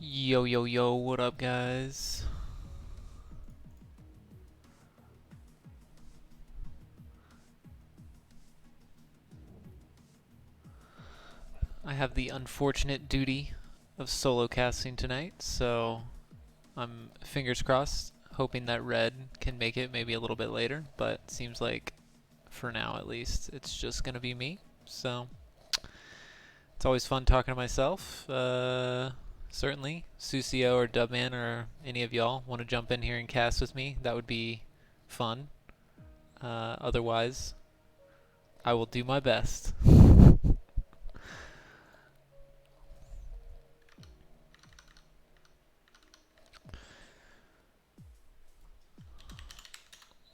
Yo, yo, yo, what up, guys? I have the unfortunate duty of solo casting tonight, so I'm fingers crossed, hoping that Red can make it maybe a little bit later, but seems like for now at least, it's just gonna be me. So it's always fun talking to myself. Certainly, Sucio or Dubman or any of y'all want to jump in here and cast with me, that would be fun. Otherwise, I will do my best.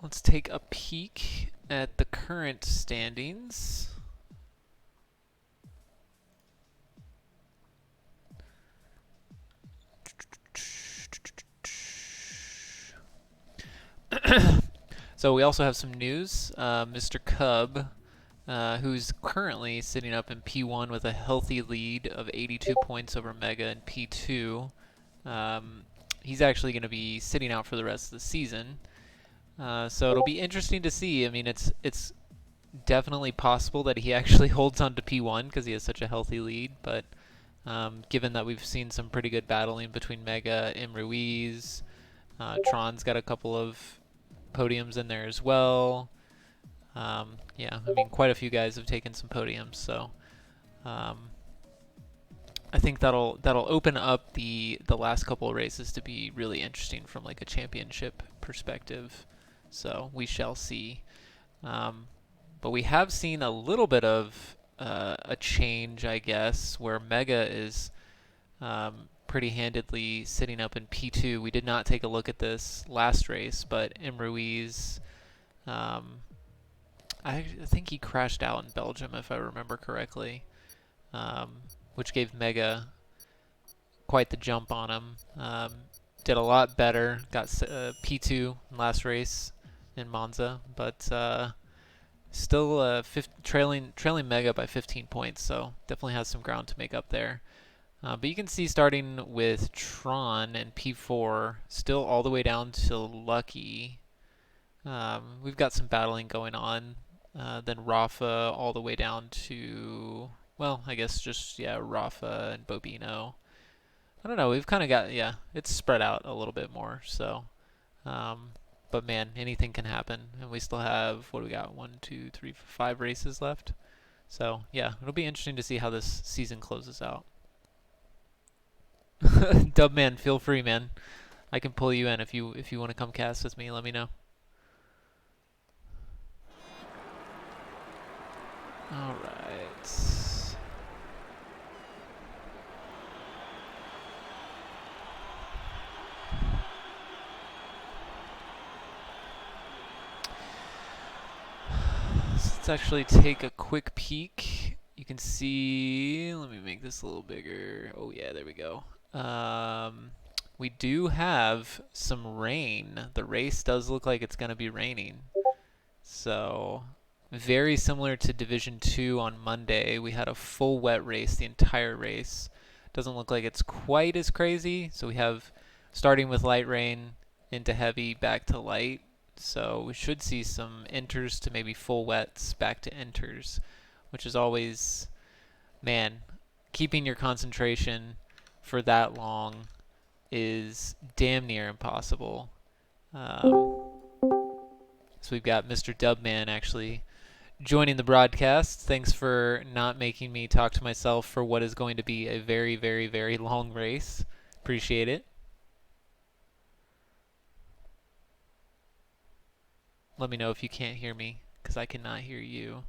Let's take a peek at the current standings. So we also have some news. Mr. Cub, who's currently sitting up in P1 with a healthy lead of 82 points over Mega in P2. He's actually going to be sitting out for the rest of the season. So it'll be interesting to see. I mean, it's definitely possible that he actually holds on to P1 because he has such a healthy lead, but given that we've seen some pretty good battling between Mega and Ruiz, Tron's got a couple of podiums in there as well. Yeah, I mean, quite a few guys have taken some podiums, so I think that'll open up the last couple of races to be really interesting from like a championship perspective. So we shall see. But we have seen a little bit of a change, I guess, where Mega is pretty handedly sitting up in P2. We did not take a look at this last race, but M. Ruiz, I think he crashed out in Belgium, if I remember correctly, which gave Mega quite the jump on him. Did a lot better, got P2 in last race in Monza, but still trailing Mega by 15 points, so definitely has some ground to make up there. But you can see starting with Tron and P4, still all the way down to Lucky. We've got some battling going on. Then Rafa all the way down to, well, I guess just, yeah, Rafa and Bobino. I don't know, we've kind of got, yeah, it's spread out a little bit more, so. But man, anything can happen. And we still have, what do we got? 1, 2, 3, 5 races left. So, yeah, it'll be interesting to see how this season closes out. Dubman, feel free, man. I can pull you in if you want to come cast with me. Let me know. All right. Let's actually take a quick peek. You can see, let me make this a little bigger. Oh yeah, there we go. We do have some rain. The race does look like it's going to be raining. So, very similar to Division 2 on Monday. We had a full wet race, the entire race. Doesn't look like it's quite as crazy. So we have starting with light rain into heavy, back to light. So we should see some enters to maybe full wets, back to enters, which is always, man, keeping your concentration for that long is damn near impossible. So we've got Mr. Dubman actually joining the broadcast. Thanks for not making me talk to myself for what is going to be a very, very, very long race. Appreciate it. Let me know if you can't hear me, because I cannot hear you.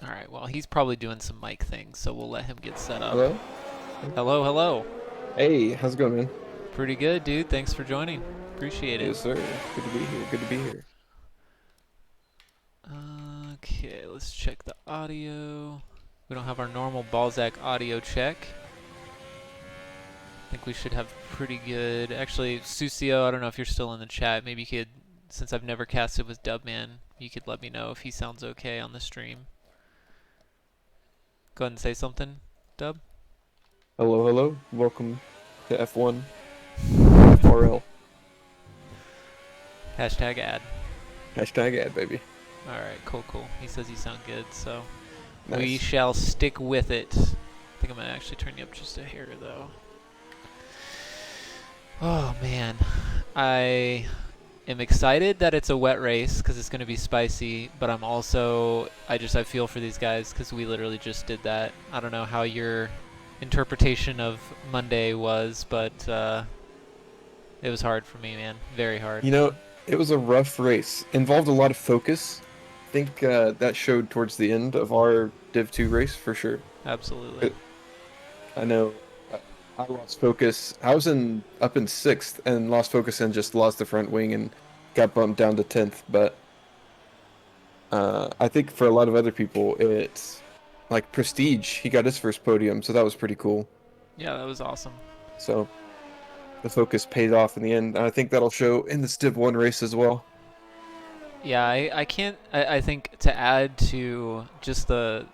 Alright, well, he's probably doing some mic things, so we'll let him get set up. Hello? Hello, hello. Hey, how's it going, man? Pretty good, dude. Thanks for joining. Appreciate it. Yes, sir. Good to be here. Good to be here. Okay, let's check the audio. We don't have our normal Balzac audio check. I think we should have pretty good. Actually, Sucio, I don't know if you're still in the chat. Maybe you could since I've never casted with Dubman, you could let me know if he sounds okay on the stream. Go ahead and say something, Dub. Hello, hello. Welcome to F1 FRL. Hashtag ad. Hashtag ad, baby. Alright, cool. He says you sound good, so we Nice. shall stick with it. I think I'm going to actually turn you up just a hair, though. Oh, man. I am excited that it's a wet race because it's going to be spicy, but I'm also, I feel for these guys because we literally just did that. I don't know how your interpretation of Monday was, but it was hard for me, man. Very hard. You know, it was a rough race. Involved a lot of focus. I think that showed towards the end of our Div 2 race for sure. Absolutely. It- I know I lost focus. I was up in 6th and lost focus and just lost the front wing and got bumped down to 10th. But I think for a lot of other people, it's like Prestige. He got his first podium, so that was pretty cool. Yeah, that was awesome. So the focus paid off in the end. And I think that'll show in this Div 1 race as well. Yeah, I can't. I think to add to just the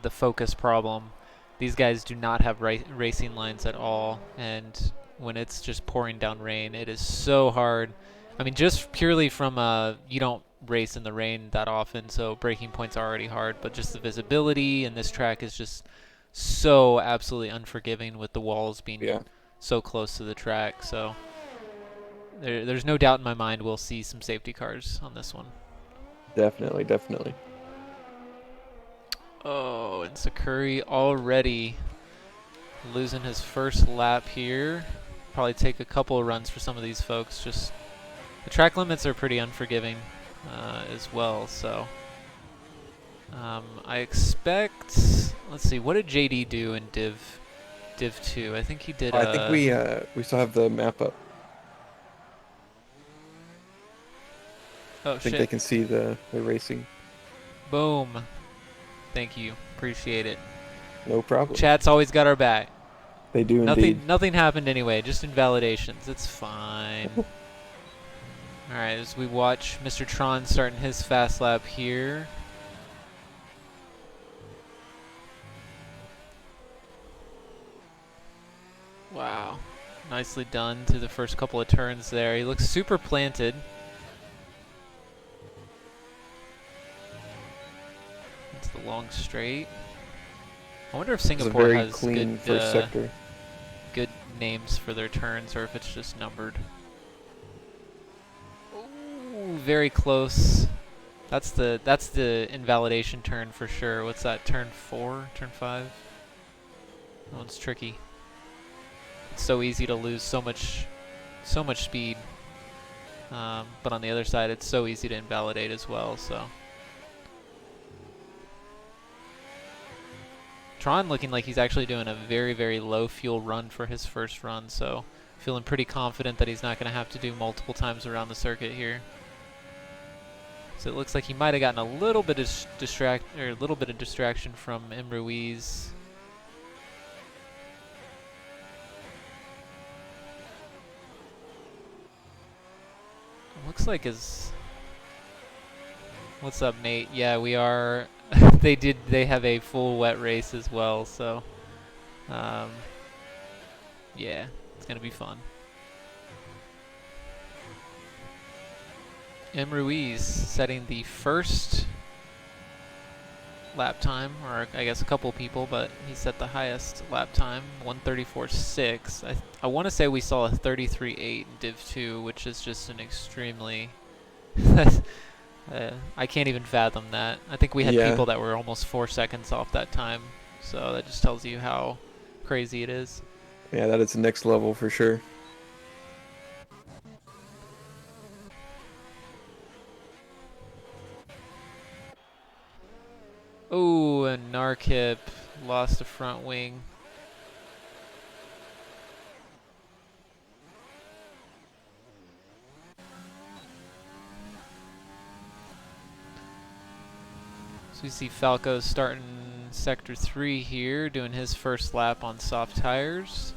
focus problem, these guys do not have racing lines at all, and when it's just pouring down rain, it is so hard. I mean, just purely from you don't race in the rain that often, so braking points are already hard, but just the visibility and this track is just so absolutely unforgiving with the walls being Yeah, so close to the track. So there's no doubt in my mind we'll see some safety cars on this one. definitely. Oh, and Sakuri already losing his first lap here. Probably take a couple of runs for some of these folks. Just the track limits are pretty unforgiving as well. So I expect. Let's see. What did JD do in Div 2? I think he did. I think we still have the map up. Oh I think they shit! can see the racing. Boom. Thank you. Appreciate it. No problem. Chat's always got our back. They do indeed. Nothing happened anyway. Just invalidations. It's fine. All right, as we watch Mr. Tron starting his fast lap here. Wow. Nicely done through the first couple of turns there. He looks super planted. It's the long straight. I wonder if It's a Singapore very has clean first sector. good names for their turns or if it's just numbered. Ooh, very close. That's the invalidation turn for sure. What's that? Turn 4? Turn 5? That one's tricky. It's so easy to lose so much speed. But on the other side, it's so easy to invalidate as well. So Tron looking like he's actually doing a very low fuel run for his first run. So feeling pretty confident that he's not going to have to do multiple times around the circuit here. So it looks like he might have gotten a little bit of distraction from M. Ruiz. Looks like his. What's up, Nate? Yeah, we are. They have a full wet race as well. So, yeah, it's gonna be fun. M. Ruiz setting the first lap time, or I guess a couple people, but he set the highest lap time, 1:34.6. I want to say we saw a 33.8 in Div 2, which is just an extremely... I can't even fathom that. I think we had people that were almost 4 seconds off that time, so that just tells you how crazy it is. Yeah, that is the next level for sure. Ooh, and Narkip lost the front wing. So we see Falco starting Sector 3 here, doing his first lap on soft tires.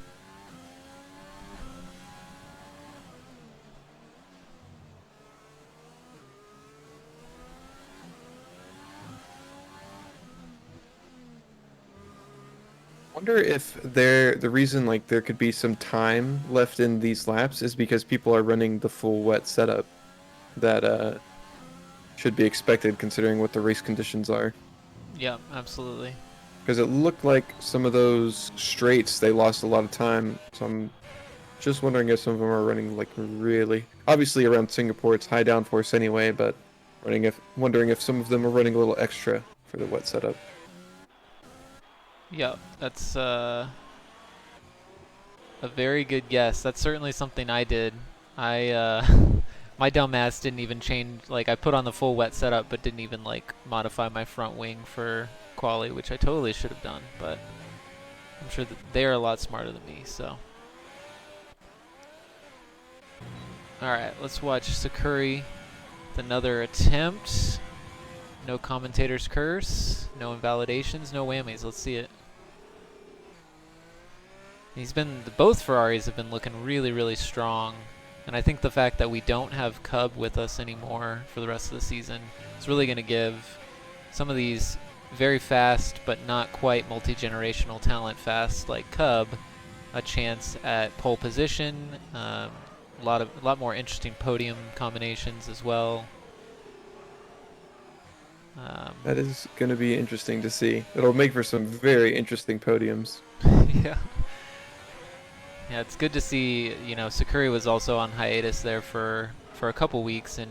wonder if the reason like there could be some time left in these laps is because people are running the full wet setup that should be expected considering what the race conditions are. Yeah, absolutely. Because it looked like some of those straights they lost a lot of time, so I'm just wondering if some of them are running like really. Obviously around Singapore it's high downforce anyway, but wondering if some of them are running a little extra for the wet setup. Yeah, that's a very good guess. That's certainly something I did. I my dumbass didn't even change. Like I put on the full wet setup, but didn't even like modify my front wing for quali, which I totally should have done. But I'm sure that they're a lot smarter than me. So, all right, let's watch Sakuri with another attempt. No commentator's curse, no invalidations, no whammies. Let's see it. Both Ferraris have been looking really, really strong. And I think the fact that we don't have Cub with us anymore for the rest of the season is really going to give some of these very fast but not quite multi-generational talent fast like Cub a chance at pole position. A lot more interesting podium combinations as well. That is going to be interesting to see. It'll make for some very interesting podiums. Yeah. Yeah, it's good to see, Sakuri was also on hiatus there for a couple weeks, and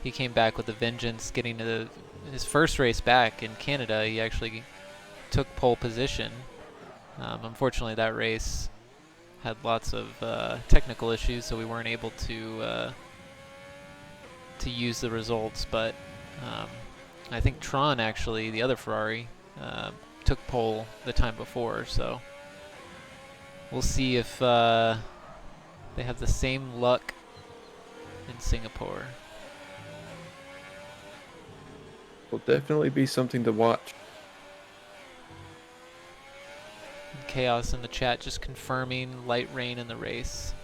he came back with a vengeance, getting to his first race back in Canada. He actually took pole position. Unfortunately, that race had lots of technical issues, so we weren't able to use the results. But I think Tron, actually, the other Ferrari, took pole the time before, so we'll see if they have the same luck in Singapore. Will definitely be something to watch. Chaos in the chat just confirming light rain in the race.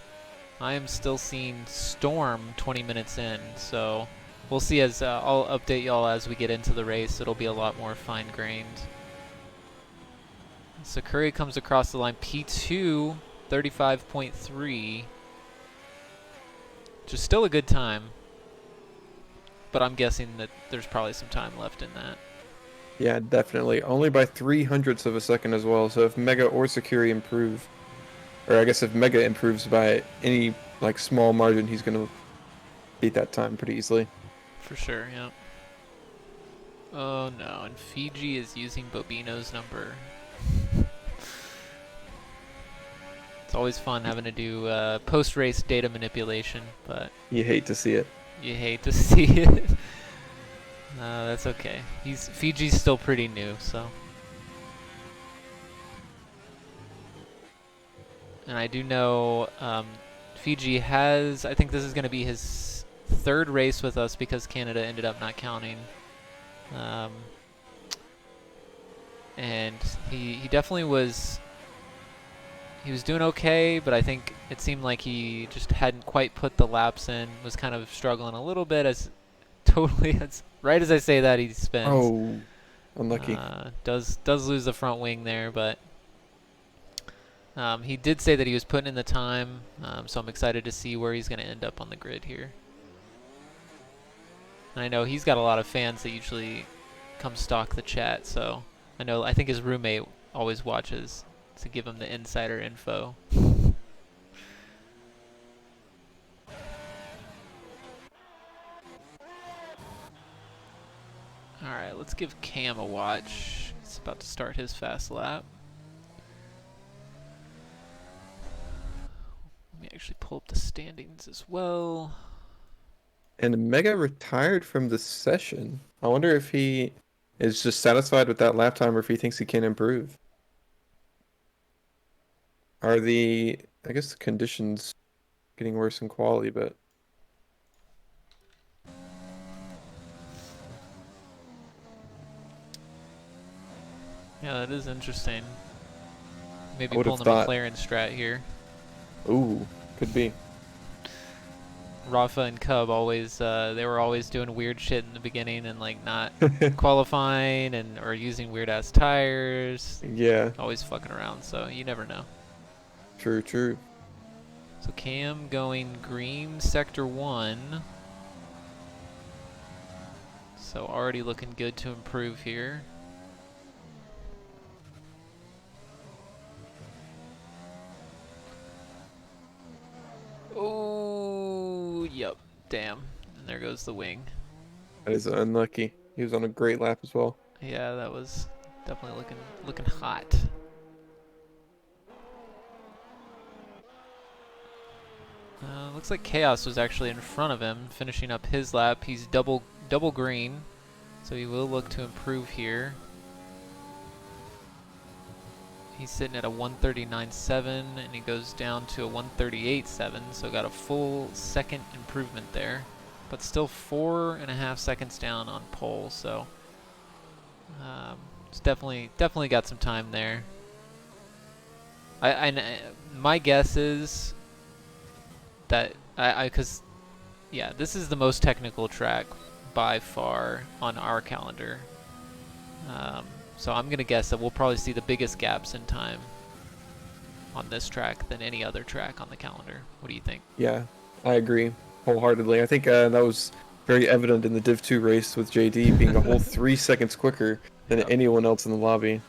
I am still seeing storm 20 minutes in, so we'll see. As I'll update y'all as we get into the race. It'll be a lot more fine-grained. Sakuri comes across the line P2, 35.3. Which is still a good time, but I'm guessing that there's probably some time left in that. Yeah, definitely. Only by 300ths of a second as well. So if Mega or Sakuri improve, or I guess if Mega improves by any like small margin, he's gonna beat that time pretty easily. For sure, yeah. Oh no, and Fiji is using Bobino's number. It's always fun having to do post-race data manipulation, but You hate to see it. you hate to see it. That's okay. Fiji's still pretty new, so. And I do know Fiji has, I think this is going to be his third race with us because Canada ended up not counting. And he definitely was, he was doing okay, but I think it seemed like he just hadn't quite put the laps in, was kind of struggling a little bit as right as I say that, he spins. Oh, unlucky. Does lose the front wing there, but he did say that he was putting in the time, so I'm excited to see where he's going to end up on the grid here. And I know he's got a lot of fans that usually come stalk the chat, so I think his roommate always watches to give him the insider info. Alright, let's give Cam a watch. He's about to start his fast lap. Let me actually pull up the standings as well. And Mega retired from the session. I wonder if he is just satisfied with that lap time or if he thinks he can improve. Are I guess the conditions getting worse in quality, but Yeah, that is interesting. Maybe I would pulling have the thought. McLaren strat here. Ooh, could be. Rafa and Cub always they were always doing weird shit in the beginning and like not qualifying and or using weird ass tires, Yeah, always fucking around. So you never know. true, true. So Cam going green sector 1. So already looking good to improve here. Oh, yep. Damn. And there goes the wing. That is unlucky. He was on a great lap as well. Yeah, that was definitely looking hot. Looks like Chaos was actually in front of him, finishing up his lap. He's double green, so he will look to improve here. He's sitting at a 139.7, and he goes down to a 138.7, so got a full second improvement there, but still 4.5 seconds down on pole. So it's definitely got some time there. My guess is that because yeah, this is the most technical track by far on our calendar. So I'm gonna guess that we'll probably see the biggest gaps in time on this track than any other track on the calendar. What do you think? Yeah, I agree wholeheartedly. I think that was very evident in the Div 2 race with JD being a whole 3 seconds quicker than Yep. anyone else in the lobby.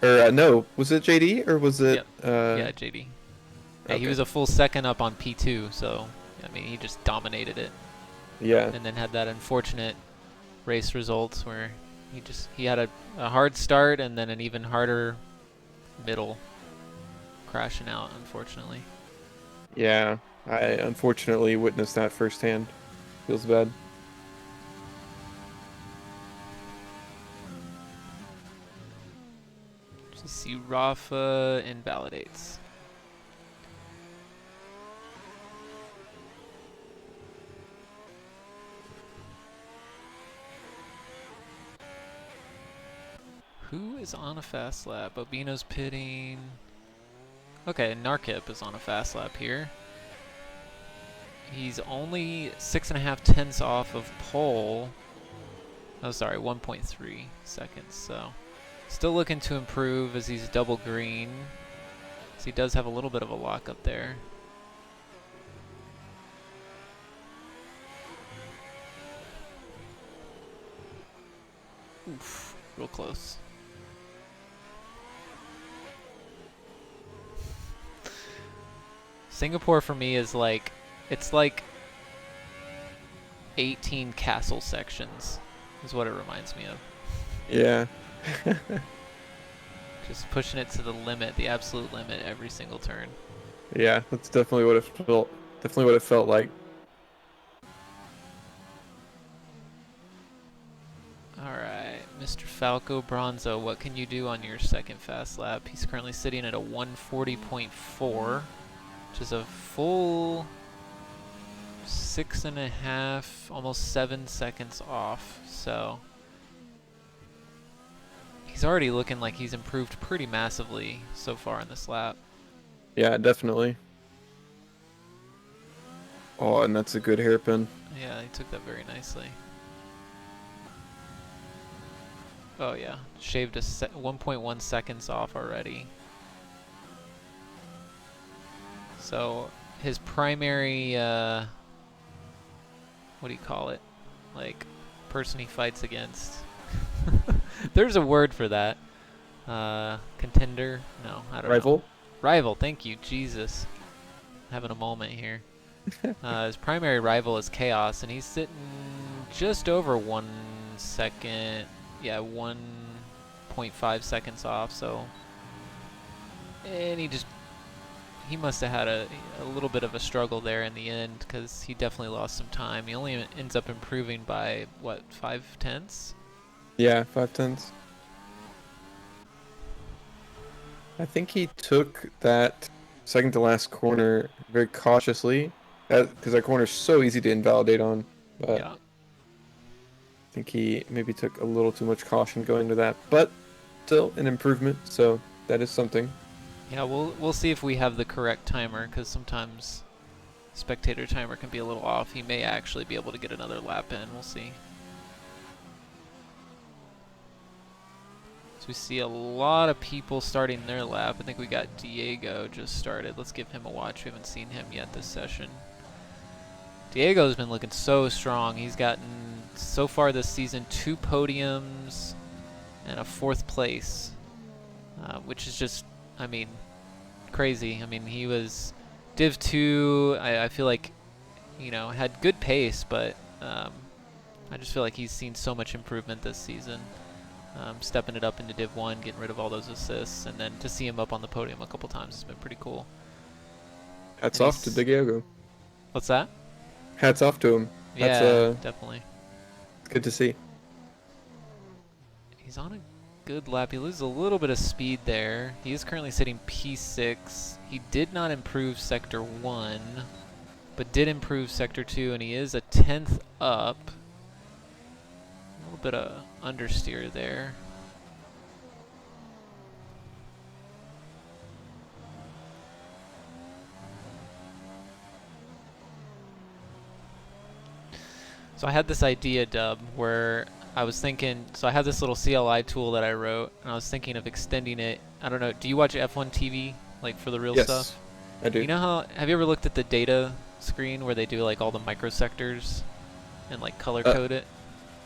Or no, was it JD or was it? Yep. Yeah, JD. Yeah, he Okay. was a full second up on P2, so I mean he just dominated it, Yeah, and then had that unfortunate race results where he had a hard start and then an even harder middle, crashing out unfortunately. yeah. I unfortunately witnessed that firsthand. Feels bad. Just see Rafa invalidates. Who is on a fast lap? Obino's pitting. Okay, Narkip is on a fast lap here. He's only 6.5 tenths off of pole. Oh, sorry, 1.3 seconds. So, still looking to improve as he's double green. So he does have a little bit of a lockup there. Oof, real close. Singapore for me is like, it's like 18 castle sections is what it reminds me of. Yeah. Just pushing it to the limit, the absolute limit every single turn. Yeah, that's definitely what it felt. Definitely what it felt like. Alright, Mr. Falco Bronzo, what can you do on your second fast lap? He's currently sitting at a 140.4, which is a full 6.5, almost 7 seconds off. So he's already looking like he's improved pretty massively so far in this lap. Yeah, definitely. Oh, and that's a good hairpin. Yeah, he took that very nicely. Oh yeah, shaved a 1.1 seconds off already. So his primary, what do you call it? Like, person he fights against. There's a word for that. Contender? No, I don't know. Rival? Rival, thank you. Jesus. Having a moment here. His primary rival is Chaos, and he's sitting just over 1 second. Yeah, 1.5 seconds off, so. And he must have had a little bit of a struggle there in the end, because he definitely lost some time. He only ends up improving by, what, 5 tenths? Yeah, 5 tenths. I think he took that second to last corner very cautiously, because that corner is so easy to invalidate on. But Yeah. I think he maybe took a little too much caution going to that. But still an improvement, so that is something. Yeah, we'll see if we have the correct timer, because sometimes spectator timer can be a little off, he may actually be able to get another lap in. We'll see. So we see a lot of people starting their lap. I think we got Diego just started. Let's give him a watch. We haven't seen him yet this session. Diego's been looking so strong. He's gotten, so far this season, 2 podiums and a 4th place, which is just, I mean, crazy. I mean, he was Div 2, I feel like, you know, had good pace, but I just feel like he's seen so much improvement this season. Stepping it up into Div 1, getting rid of all those assists, and then to see him up on the podium a couple times has been pretty cool. Hats And off to he's, Diego. what's that? Hats off to him. That's Yeah, definitely. good to see. He's on a good lap. He loses a little bit of speed there. He is currently sitting P6. He did not improve Sector 1, but did improve Sector 2, and he is a 10th up. A little bit of understeer there. So I had this idea, Dub, where I was thinking, so I have this little CLI tool that I wrote, and I was thinking of extending it. I don't know, do you watch F1 TV, like for the real Yes, stuff? I do. You know how, have you ever looked at the data screen where they do like all the microsectors and like color Uh, code it?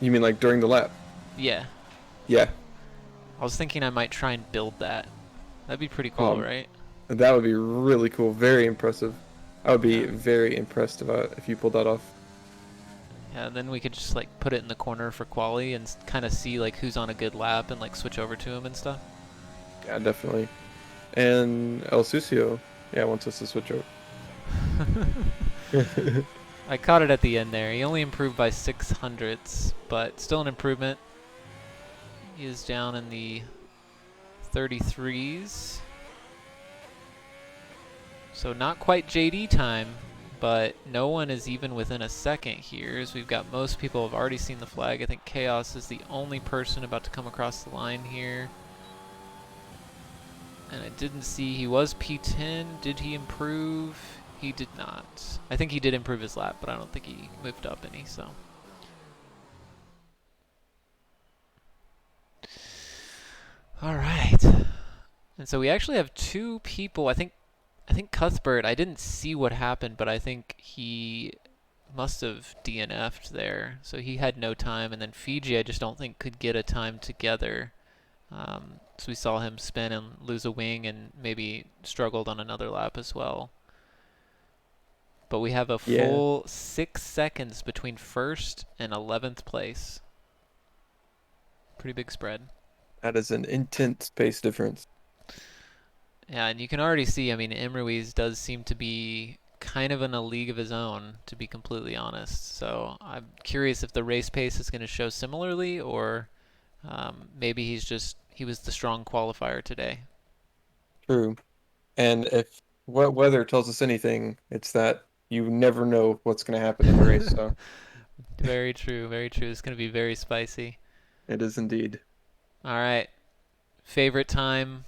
you mean like during the lap? Yeah. Yeah. I was thinking I might try and build that. That'd be pretty cool, Um, right? that would be really cool. Very impressive. I would be Yeah. very impressed if you pulled that off. Yeah, and then we could just like put it in the corner for quali and kind of see like who's on a good lap and like switch over to him and stuff. Yeah, definitely. And El Sucio, yeah, wants us to switch over. I caught it at the end there. He only improved by 600ths, but still an improvement. He is down in the 33s. So not quite JD time, but no one is even within a second here, as we've got most people have already seen the flag. I think Chaos is the only person about to come across the line here. And I didn't see, he was P10. Did he improve? He did not. I think he did improve his lap, but I don't think he moved up any, so. All right. And so we actually have 2 people. I think Cuthbert, I didn't see what happened, but I think he must have DNF'd there. So he had no time. And then Fiji, I just don't think could get a time together. So we saw him spin and lose a wing and maybe struggled on another lap as well. But we have a Yeah, full 6 seconds between first and 11th place. Pretty big spread. that is an intense pace difference. Yeah, and you can already see, I mean, Imruiz does seem to be kind of in a league of his own, to be completely honest. So I'm curious if the race pace is going to show similarly, or maybe he was the strong qualifier today. True. And if what weather tells us anything, it's that you never know what's going to happen in the race. So Very true, very true. It's going to be very spicy. it is indeed. All right, favorite time.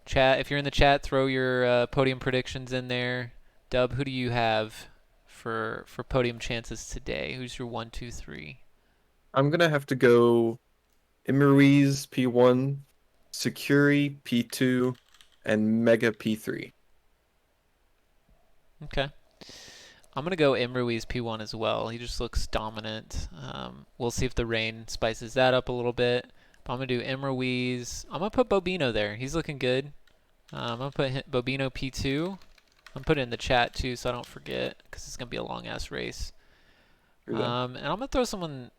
Chat, if you're in the chat, throw your podium predictions in there. Dub, who do you have for podium chances today? Who's your 1, 2, 3? I'm gonna have to go Imruiz P1, Securi P2, and Mega P3. Okay. I'm going to go Imruiz P1 as well. He just looks dominant. We'll see if the rain spices that up a little bit. But I'm going to do Imruiz. I'm going to put Bobino there. He's looking good. I'm going to put Bobino P2. I'm going to put it in the chat too so I don't forget because it's going to be a long-ass race. Through that. And I'm going to throw someone...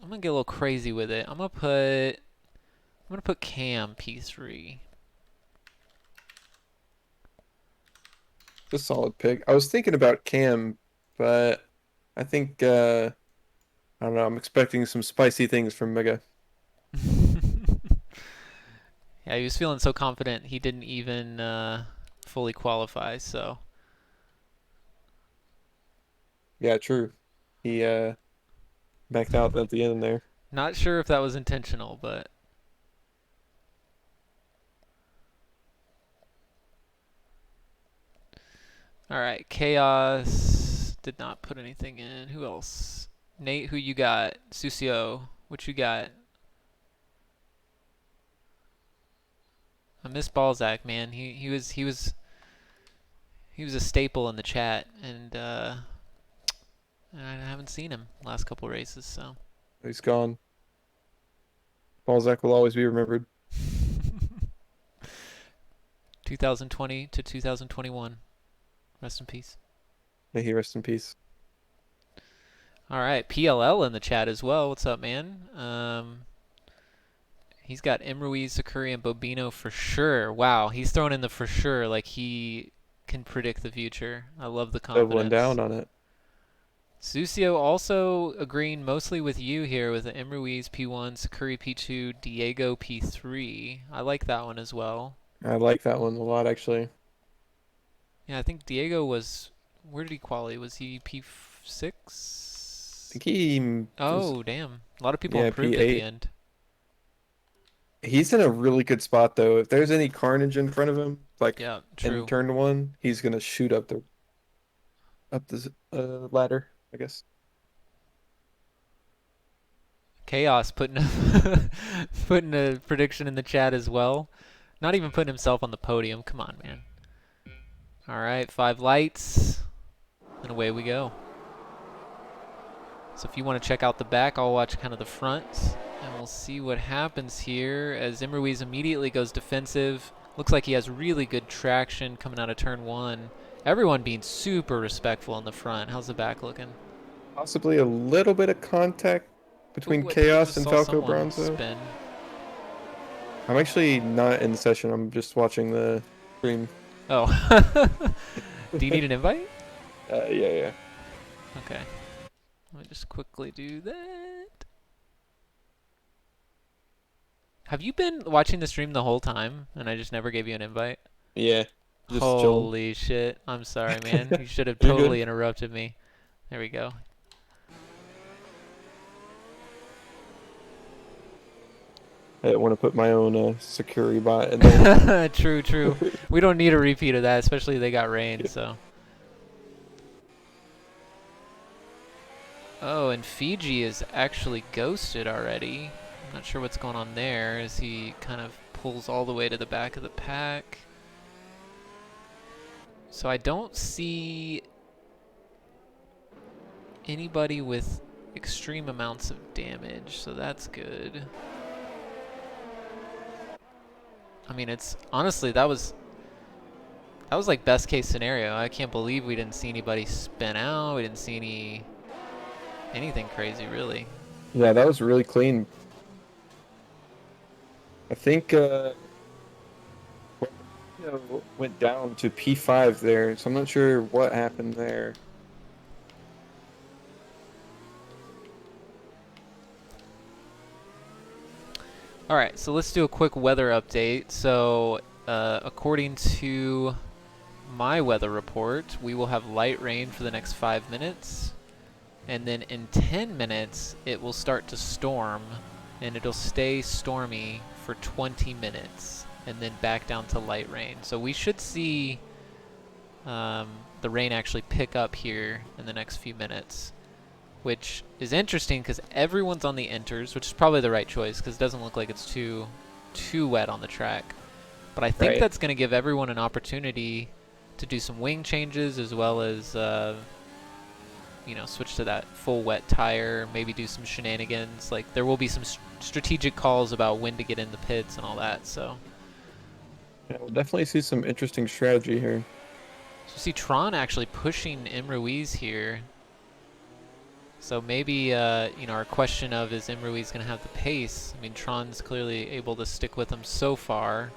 I'm going to get a little crazy with it. I'm going to put Cam P3. It's a solid pick. I was thinking about Cam, but I think I don't know. I'm expecting some spicy things from Mega. Yeah, he was feeling so confident he didn't even fully qualify, so... Yeah, true. He backed out at the end there. Not sure if that was intentional, but All right, Chaos did not put anything in. Who else? Nate, who you got? Susio, what you got? I miss Balzac, man. He was a staple in the chat, and I haven't seen him last couple races, so. He's gone. Balzac will always be remembered. 2020 to 2021. Rest in peace. May he rest in peace. All right, PLL in the chat as well. What's up, man? He's got Imruiz, Sakuri, and Bobino for sure. Wow, he's throwing in the for sure like he can predict the future. I love the Doubling confidence. down on it. Susio also agreeing mostly with you here with the Imruiz P1, Sakuri P2, Diego P3. I like that one as well. I like that one a lot, actually. Yeah, I think Diego was. Where did he qualify? Was he I P6? think he was, Oh, damn. A lot of people yeah, improved at the P8. end. He's in a really good spot though. If there's any carnage in front of him, like Yeah, in true. turn one, he's gonna shoot up the ladder, I guess. Chaos putting putting a prediction in the chat as well. Not even putting himself on the podium. Come on, man. All right, 5 lights, and away we go. So if you want to check out the back, I'll watch kind of the front, and we'll see what happens here as Imruiz immediately goes defensive. Looks like he has really good traction coming out of turn 1. Everyone being super respectful in the front. How's the back looking? Possibly a little bit of contact between Ooh, I think I Chaos just and saw Falco someone Bronzo. spin. I'm actually not in the session. I'm just watching the stream. Oh. Do you need an invite? Yeah, yeah. Okay. Let me just quickly do that. Have you been watching the stream the whole time and I just never gave you an invite? Yeah, just chilling. Holy shit. I'm sorry, man. You should have You're good. totally interrupted me. There we go. I didn't want to put my own security bot in there. True, true. We don't need a repeat of that, especially they got rain, Yeah. so. Oh, and Fiji is actually ghosted already. I'm not sure what's going on there as he kind of pulls all the way to the back of the pack. So I don't see anybody with extreme amounts of damage, so that's good. I mean, it's honestly that was like best case scenario. I can't believe we didn't see anybody spin out. We didn't see anything crazy really. Yeah, that was really clean. I think went down to P5 there, so I'm not sure what happened there. All right, so let's do a quick weather update. So, according to my weather report, we will have light rain for the next 5 minutes. And then in 10 minutes, it will start to storm, and it'll stay stormy for 20 minutes, and then back down to light rain. So we should see the rain actually pick up here in the next few minutes, which is interesting because everyone's on the inters, which is probably the right choice because it doesn't look like it's too wet on the track. But I think that's going to give everyone an opportunity to do some wing changes as well as switch to that full wet tire, maybe do some shenanigans. Like there will be some strategic calls about when to get in the pits and all that. So yeah, we'll definitely see some interesting strategy here. you see Tron actually pushing Imruiz here. So maybe our question of is Imruiz going to have the pace? I mean, Tron's clearly able to stick with him so far.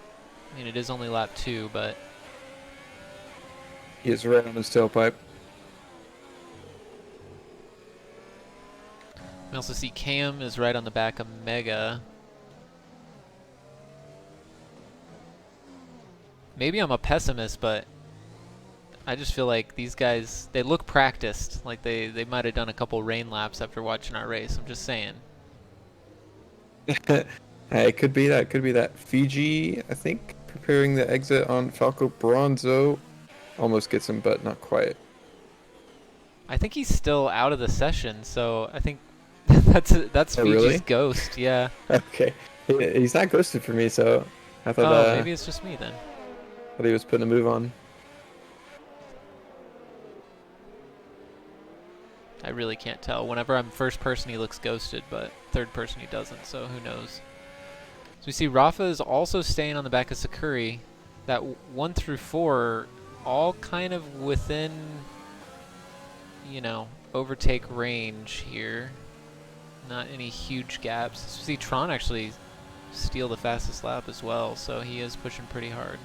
I mean, it is only lap 2, but He is right on his tailpipe. we also see Cam is right on the back of Mega. Maybe I'm a pessimist, but I just feel like these guys, they look practiced. Like they might have done a couple rain laps after watching our race. I'm just saying. Hey, it could be that. Fiji, I think, preparing the exit on Falco Bronzo. almost gets him, but not quite. I think he's still out of the session, so I think that's Oh, Fiji's really? ghost. Yeah. Okay. He's not ghosted for me, so I Oh, maybe it's just me then. thought he was putting a move on. I really can't tell. Whenever I'm first person, he looks ghosted, but third person he doesn't, so who knows. So we see Rafa is also staying on the back of Sakuri. That 1 through 4 all kind of within, you know, overtake range here. Not any huge gaps. So we see Tron actually steal the fastest lap as well, so he is pushing pretty hard.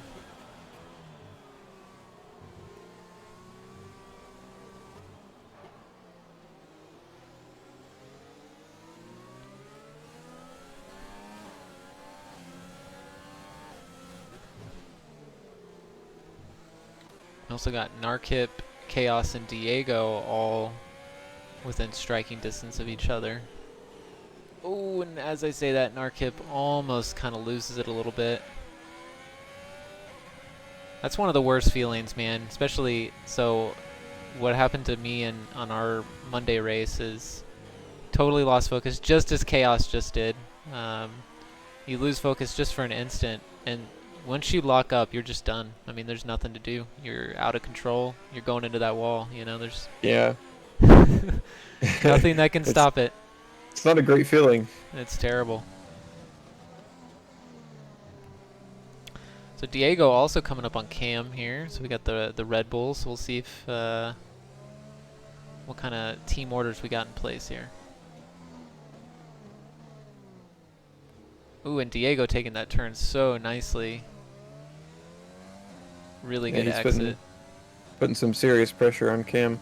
We also got Narkip, Chaos, and Diego all within striking distance of each other. Oh, and as I say that, Narkip almost kind of loses it a little bit. That's one of the worst feelings, man. Especially, so what happened to me on our Monday race is totally lost focus, just as Chaos just did. You lose focus just for an instant, and once you lock up, you're just done. I mean, there's nothing to do. You're out of control. You're going into that wall. You know, there's Yeah. nothing that can stop it. It's not a great feeling. It's terrible. So Diego also coming up on Cam here. So we got the Red Bulls. We'll see if what kind of team orders we got in place here. Ooh, and Diego taking that turn so nicely. Really good he's exit. putting some serious pressure on Cam.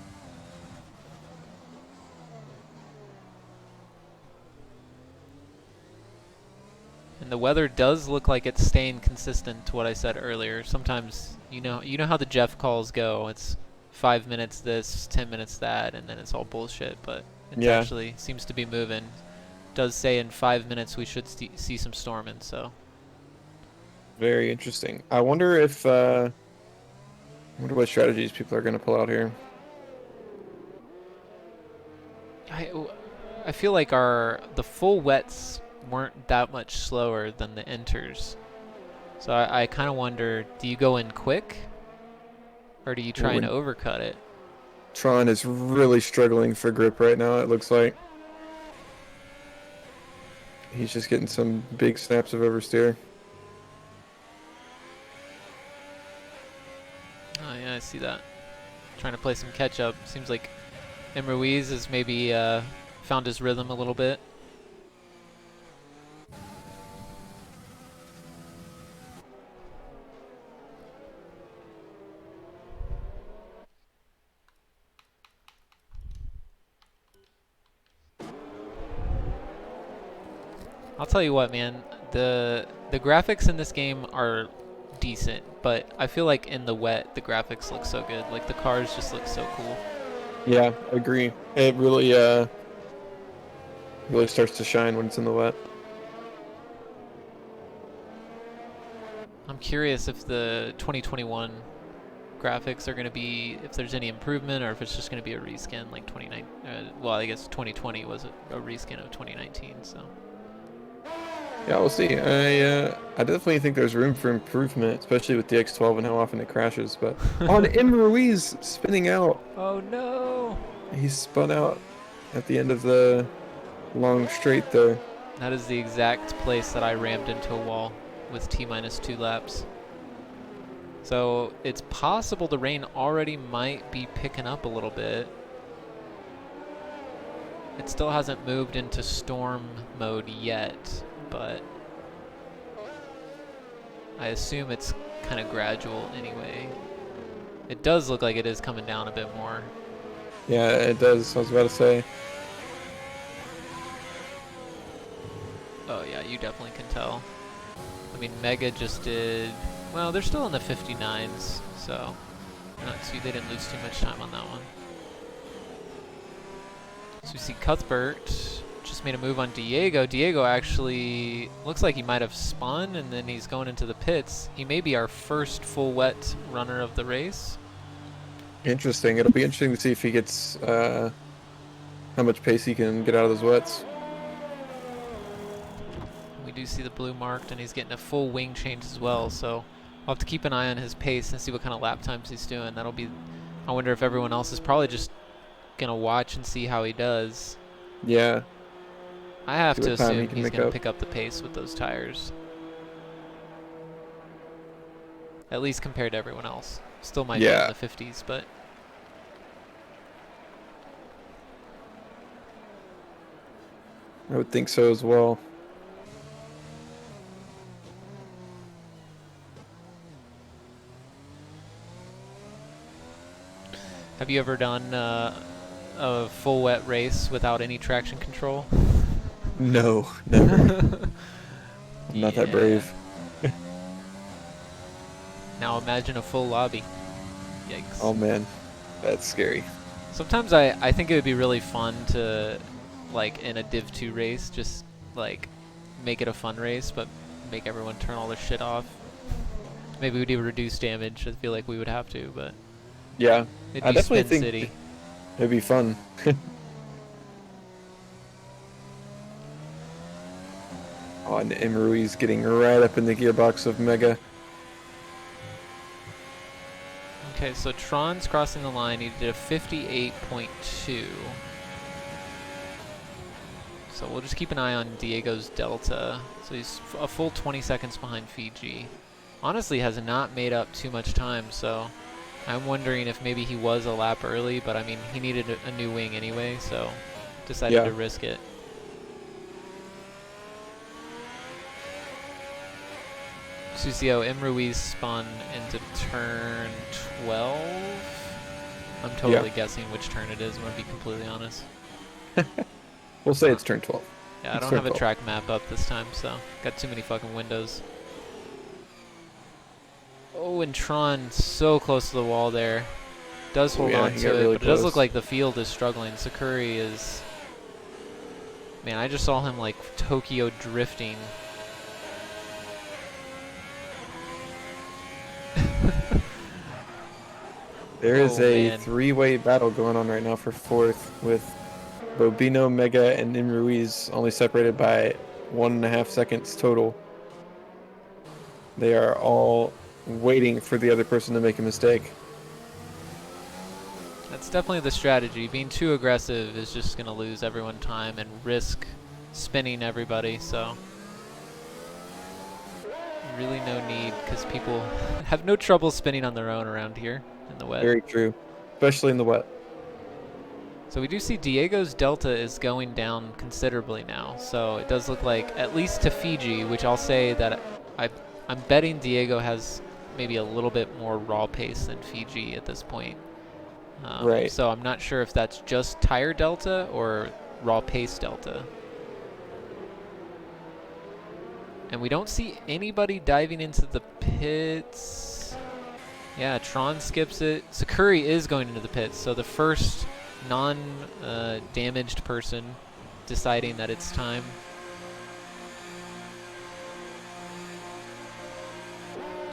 And the weather does look like it's staying consistent to what I said earlier. Sometimes, you know how the Jeff calls go. It's 5 minutes this, 10 minutes that, and then it's all bullshit. But it Yeah. actually seems to be moving. It does say in 5 minutes we should see some storming. So Very interesting. I wonder what strategies people are going to pull out here. I feel like the full wets weren't that much slower than the enters. So I kind of wonder, do you go in quick? Or do you try and overcut it? Tron is really struggling for grip right now, it looks like. He's just getting some big snaps of oversteer. Oh yeah, I see that. Trying to play some catch up. Seems like M. Ruiz has maybe found his rhythm a little bit. I'll tell you what, man. The graphics in this game are decent, but I feel like in the wet the graphics look so good. Like the cars just look so cool. Yeah, I agree. It really starts to shine when it's in the wet. I'm curious if the 2021 graphics are going to be, if there's any improvement, or if it's just going to be a reskin like 2019. Well, I guess 2020 was a reskin of 2019, so. Yeah, we'll see. I definitely think there's room for improvement, especially with the X12 and how often it crashes. But on M. Ruiz spinning out. Oh no! He spun out at the end of the long straight there. That is the exact place that I rammed into a wall with T-2 laps. So it's possible the rain already might be picking up a little bit. It still hasn't moved into storm mode yet, but I assume it's kind of gradual anyway. It does look like it is coming down a bit more. Yeah, it does. I was about to say. Oh yeah, you definitely can tell. I mean, Mega just did, well, they're still in the 59s, so they didn't lose too much time on that one. So we see Cuthbert just made a move on Diego. Diego actually looks like he might have spun, and then he's going into the pits. He may be our first full wet runner of the race. Interesting. It'll be interesting to see if he gets how much pace he can get out of those wets. We do see the blue marked, and he's getting a full wing change as well, so we'll have to keep an eye on his pace and see what kind of lap times he's doing. That'll be, I wonder if everyone else is probably just going to watch and see how he does. Yeah. I have See to what time he assume can he's make going to up. pick up the pace with those tires. At least compared to everyone else. Still might be in Yeah. the 50s, but I would think so as well. have you ever done a full wet race without any traction control? No, never. I'm not that Yeah. brave. Now imagine a full lobby. Yikes. Oh man, that's scary. Sometimes I think it would be really fun to, like, in a Div 2 race, just, like, make it a fun race, but make everyone turn all their shit off. Maybe we do reduce damage. I feel like we would have to, but Yeah, it'd I be definitely Spin think City. it'd be fun. Oh, and Emery's getting right up in the gearbox of Mega. Okay, so Tron's crossing the line. He did a 58.2. So we'll just keep an eye on Diego's Delta. So he's a full 20 seconds behind Fiji. Honestly, has not made up too much time, so I'm wondering if maybe he was a lap early, but I mean, he needed a new wing anyway, so decided Yeah. to risk it. Susio, M. Ruiz spun into turn 12. I'm totally guessing which turn it is, I'm going to be completely honest. We'll say it's turn 12. Yeah, I It's don't turn have a 12. track map up this time, so got too many fucking windows. Oh, and Tron so close to the wall there. Does hold Yeah, on he to got it, really but it does look close. like the field is struggling. Sakuri is... Man, I just saw him like Tokyo drifting. There is Oh, a man. three-way battle going on right now for fourth, with Bobino, Mega, and Nim Ruiz only separated by 1.5 seconds total. They are all waiting for the other person to make a mistake. That's definitely the strategy. Being too aggressive is just going to lose everyone time and risk spinning everybody, so... Really no need, because people have no trouble spinning on their own around here in the wet. Very true, especially in the wet. So we do see Diego's Delta is going down considerably now. So it does look like, at least to Fiji, which I'll say that I'm betting Diego has maybe a little bit more raw pace than Fiji at this point. Right. So I'm not sure if that's just tire Delta or raw pace Delta. And we don't see anybody diving into the pits. Yeah, Tron skips it. Sakuri is going into the pits, so the first non-damaged person deciding that it's time.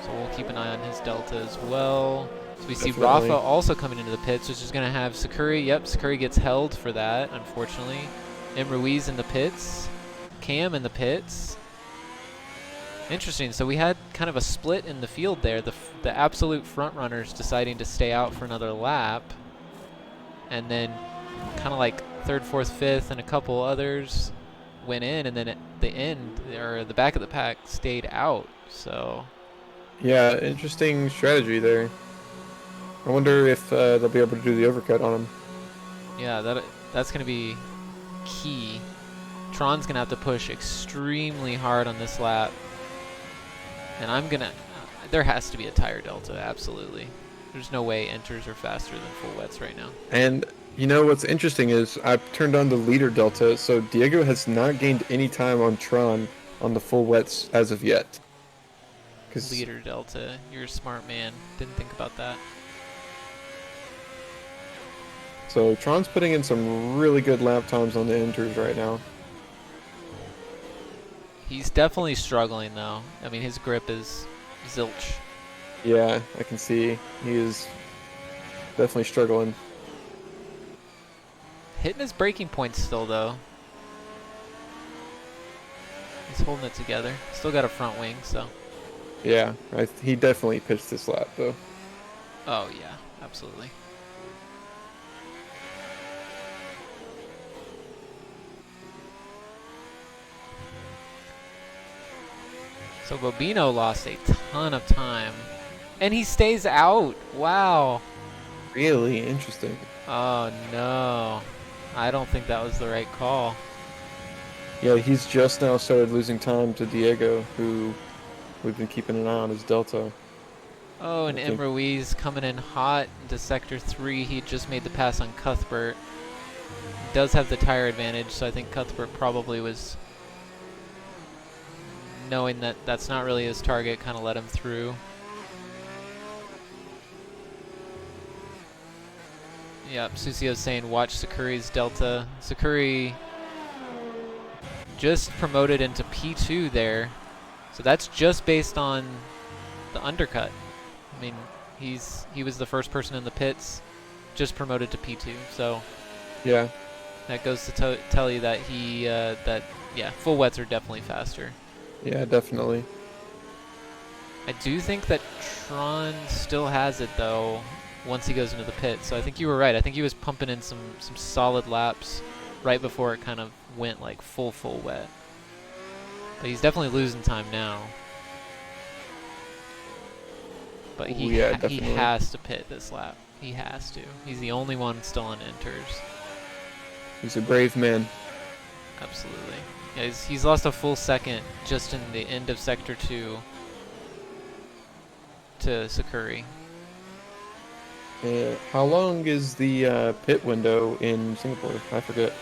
So we'll keep an eye on his Delta as well. So we see Definitely. Rafa also coming into the pits, which is going to have Sakuri. Yep, Sakuri gets held for that, unfortunately. M. Ruiz in the pits. Cam in the pits. Interesting. So we had kind of a split in the field there. The absolute front runners deciding to stay out for another lap, and then kind of like third, fourth, fifth, and a couple others went in, and then at the end or the back of the pack stayed out. So Yeah, interesting strategy there. I wonder if they'll be able to do the overcut on him. yeah, that's going to be key. Tron's going to have to push extremely hard on this lap. And I'm going to... There has to be a tire delta, absolutely. There's no way enters are faster than full wets right now. And you know what's interesting is I've turned on the leader delta, so Diego has not gained any time on Tron on the full wets as of yet. Leader delta. You're a smart man. Didn't think about that. So Tron's putting in some really good lap times on the enters right now. He's definitely struggling, though. I mean, his grip is zilch. Yeah, I can see he is Definitely struggling. Hitting his breaking points still, though. He's holding it together. Still got a front wing, so. Yeah, he definitely pitched this lap though. Oh, yeah, absolutely. So Bobino lost a ton of time. And he stays out. Wow. Really interesting. Oh, no. I don't think that was the right call. Yeah, he's just now started losing time to Diego, who we've been keeping an eye on as Delta. Oh, and I think. Ruiz coming in hot into Sector 3. He just made the pass on Cuthbert. Does have the tire advantage, so I think Cuthbert probably was knowing that that's not really his target, kind of let him through. Yep, Susio's saying watch Sakuri's Delta. Sakuri just promoted into P2 there. So that's just based on the undercut. I mean, he was the first person in the pits, just promoted to P2. So Yeah. that goes to tell you that yeah, full wets are definitely faster. Yeah, definitely. I do think that Tron still has it though once he goes into the pit. So I think you were right. I think he was pumping in some solid laps right before it kind of went like full wet. But he's definitely losing time now. But Ooh, yeah, he definitely. has to pit this lap. He has to. He's the only one still on inters. He's a brave man. Absolutely. Yeah, he's lost a full second just in the end of Sector 2 to Sakuri. How long is the pit window in Singapore? I forget.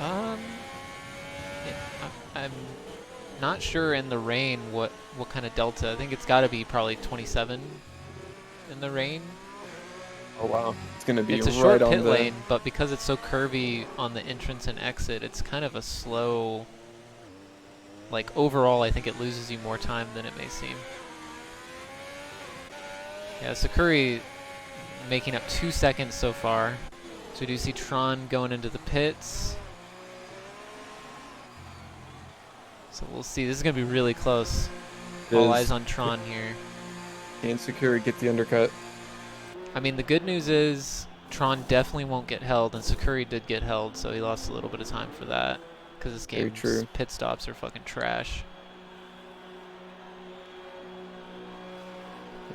Um, I'm not sure in the rain what kind of delta. I think it's got to be probably 27 in the rain. Oh wow, it's gonna be It's a right short on pit the. lane, but because it's so curvy on the entrance and exit, it's kind of a slow. Like overall, I think it loses you more time than it may seem. Yeah, Sakuri making up 2 seconds so far. So we do see Tron going into the pits. So we'll see. This is going to be really close. All eyes on Tron here. Can Sakura get the undercut? I mean, the good news is Tron definitely won't get held, and Sakuri did get held, so he lost a little bit of time for that. Because this Very game's true. pit stops are fucking trash.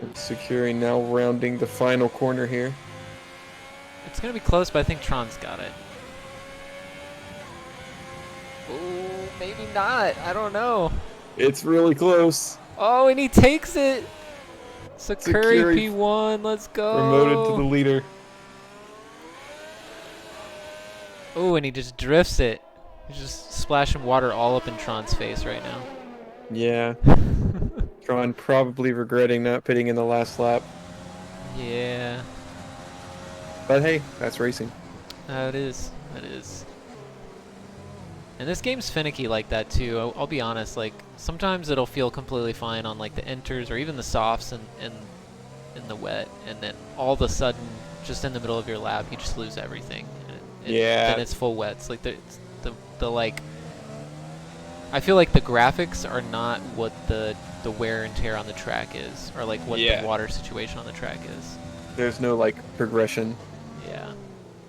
And Sakura now rounding the final corner here. It's going to be close, but I think Tron's got it. Ooh, maybe not. I don't know. It's really close. Oh, and he takes it. Sakuri Sakura P1, let's go. promoted to the leader. Oh, and he just drifts it. He's just splashing water all up in Tron's face right now. Yeah. Tron probably regretting not pitting in the last lap. Yeah. But hey, that's racing. It is. It is. And this game's finicky like that too. I'll be honest. Like sometimes it'll feel completely fine on like the enters or even the softs and in the wet, and then all of a sudden, just in the middle of your lap, you just lose everything. Yeah. Then it's full wets. Like the like. I feel like the graphics are not what the wear and tear on the track is, or like what the water situation on the track is. There's no like progression. Yeah.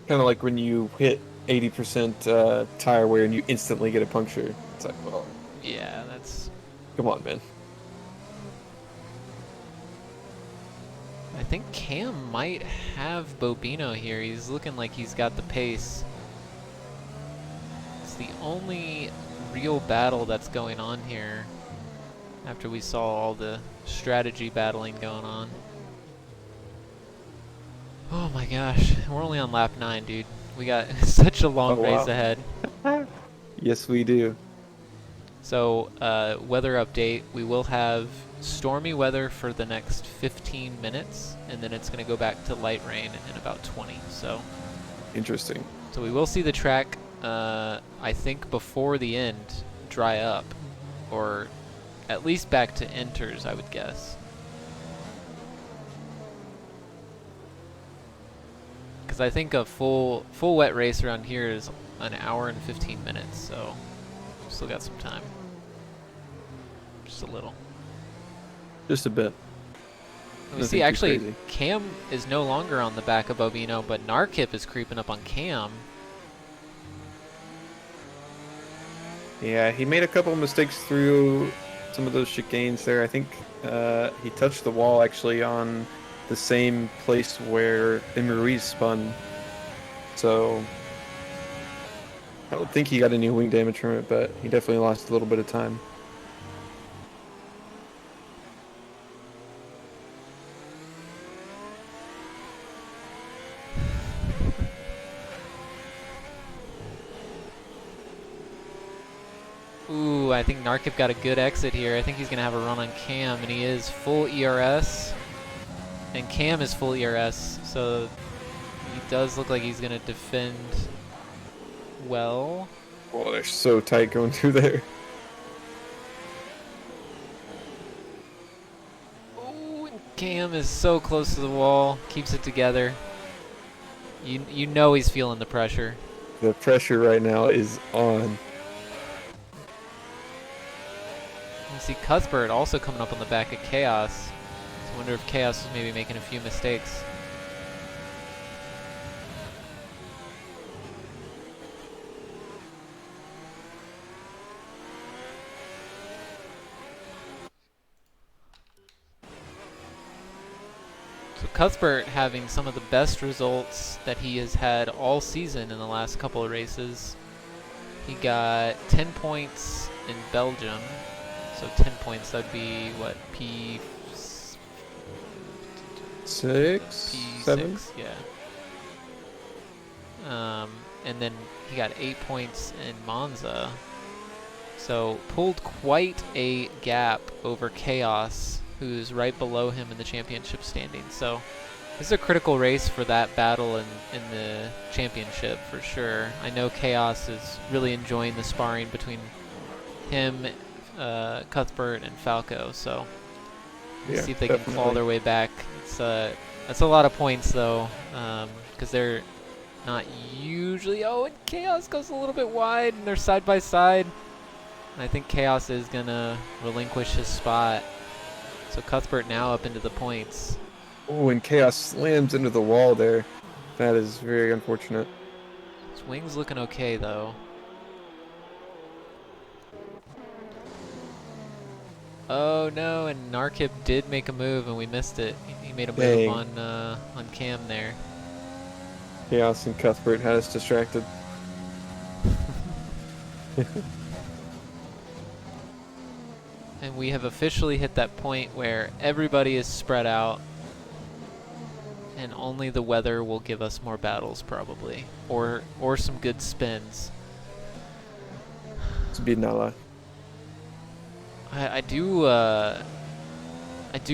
Kind of like when you hit 80% tire wear and you instantly get a puncture. It's like, well, Yeah, that's. come on, man. I think Cam might have Bobino here. He's looking like he's got the pace. It's the only real battle that's going on here after we saw all the strategy battling going on. Oh my gosh, we're only on lap 9, dude. We got such a long race ahead. Yes, we do. So, weather update. We will have stormy weather for the next 15 minutes, and then it's going to go back to light rain in about 20. So, Interesting. so we will see the track, I think, before the end dry up, or at least back to enters, I would guess. because I think a full wet race around here is an hour and 15 minutes, so still got some time. Just a little. Just a bit. We see Nothing too actually crazy. Cam is no longer on the back of Bobino, but Narkip is creeping up on Cam. Yeah, he made a couple of mistakes through some of those chicanes there. I think he touched the wall actually on the same place where Ruiz spun. So I don't think he got any wing damage from it, but he definitely lost a little bit of time. Ooh, I think Narkip got a good exit here. I think he's going to have a run on Cam, and he is full ERS. And Cam is full ERS, so he does look like he's going to defend well. Oh, they're so tight going through there. Ooh, and Cam is so close to the wall, keeps it together. You know he's feeling the pressure. The pressure right now is on. You see Cuthbert also coming up on the back of Chaos. I wonder if Chaos is maybe making a few mistakes. So Cuthbert having some of the best results that he has had all season in the last couple of races. He got 10 points in Belgium. So 10 points, that'd be what, P6, Seven? yeah. And then he got 8 points in Monza. So pulled quite a gap over Chaos, who's right below him in the championship standings. So this is a critical race for that battle in the championship for sure. I know Chaos is really enjoying the sparring between him, Cuthbert, and Falco. So we'll Yeah, see if they can claw definitely. their way back. It's that's a lot of points though, because they're not usually. Oh, and Chaos goes a little bit wide, and they're side by side. And I think Chaos is gonna relinquish his spot. So Cuthbert now up into the points. Oh, and Chaos slams into the wall there. That is very unfortunate. His wing's looking okay though. Oh no, and Narkip did make a move and we missed it. He made a move Dang. on Cam there. Chaos and Cuthbert had us distracted. And we have officially hit that point where everybody is spread out and only the weather will give us more battles probably, or some good spins. It's Nala. I do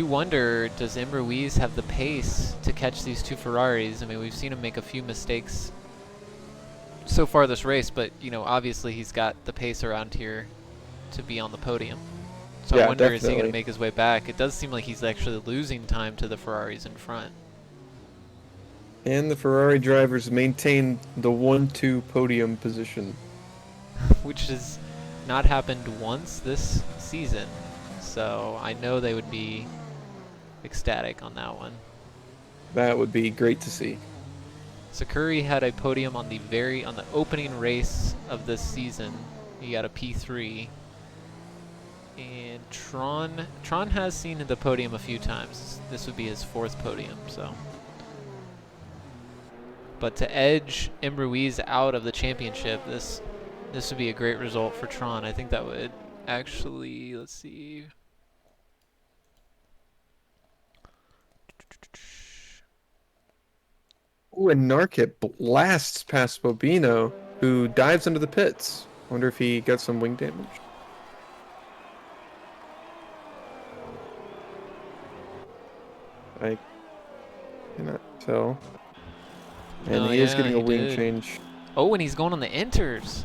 wonder, does Ruiz have the pace to catch these two Ferraris? I mean, we've seen him make a few mistakes so far this race, but you know, obviously he's got the pace around here to be on the podium. So I Yeah, wonder, is he going definitely. to make his way back? It does seem like he's actually losing time to the Ferraris in front. And the Ferrari drivers maintain the 1-2 podium position. Which has not happened once this season. So I know they would be ecstatic on that one. That would be great to see. Sakuri had a podium on the opening race of this season. He got a P3. And Tron has seen the podium a few times. This would be his fourth podium, so. But to edge Ruiz out of the championship, this would be a great result for Tron. I think that would actually, let's see. Ooh, and Narkit blasts past Bobino, who dives into the pits. Wonder if he got some wing damage. I cannot tell. And Oh he is yeah, getting a he wing did. change. Oh, and he's going on the inters.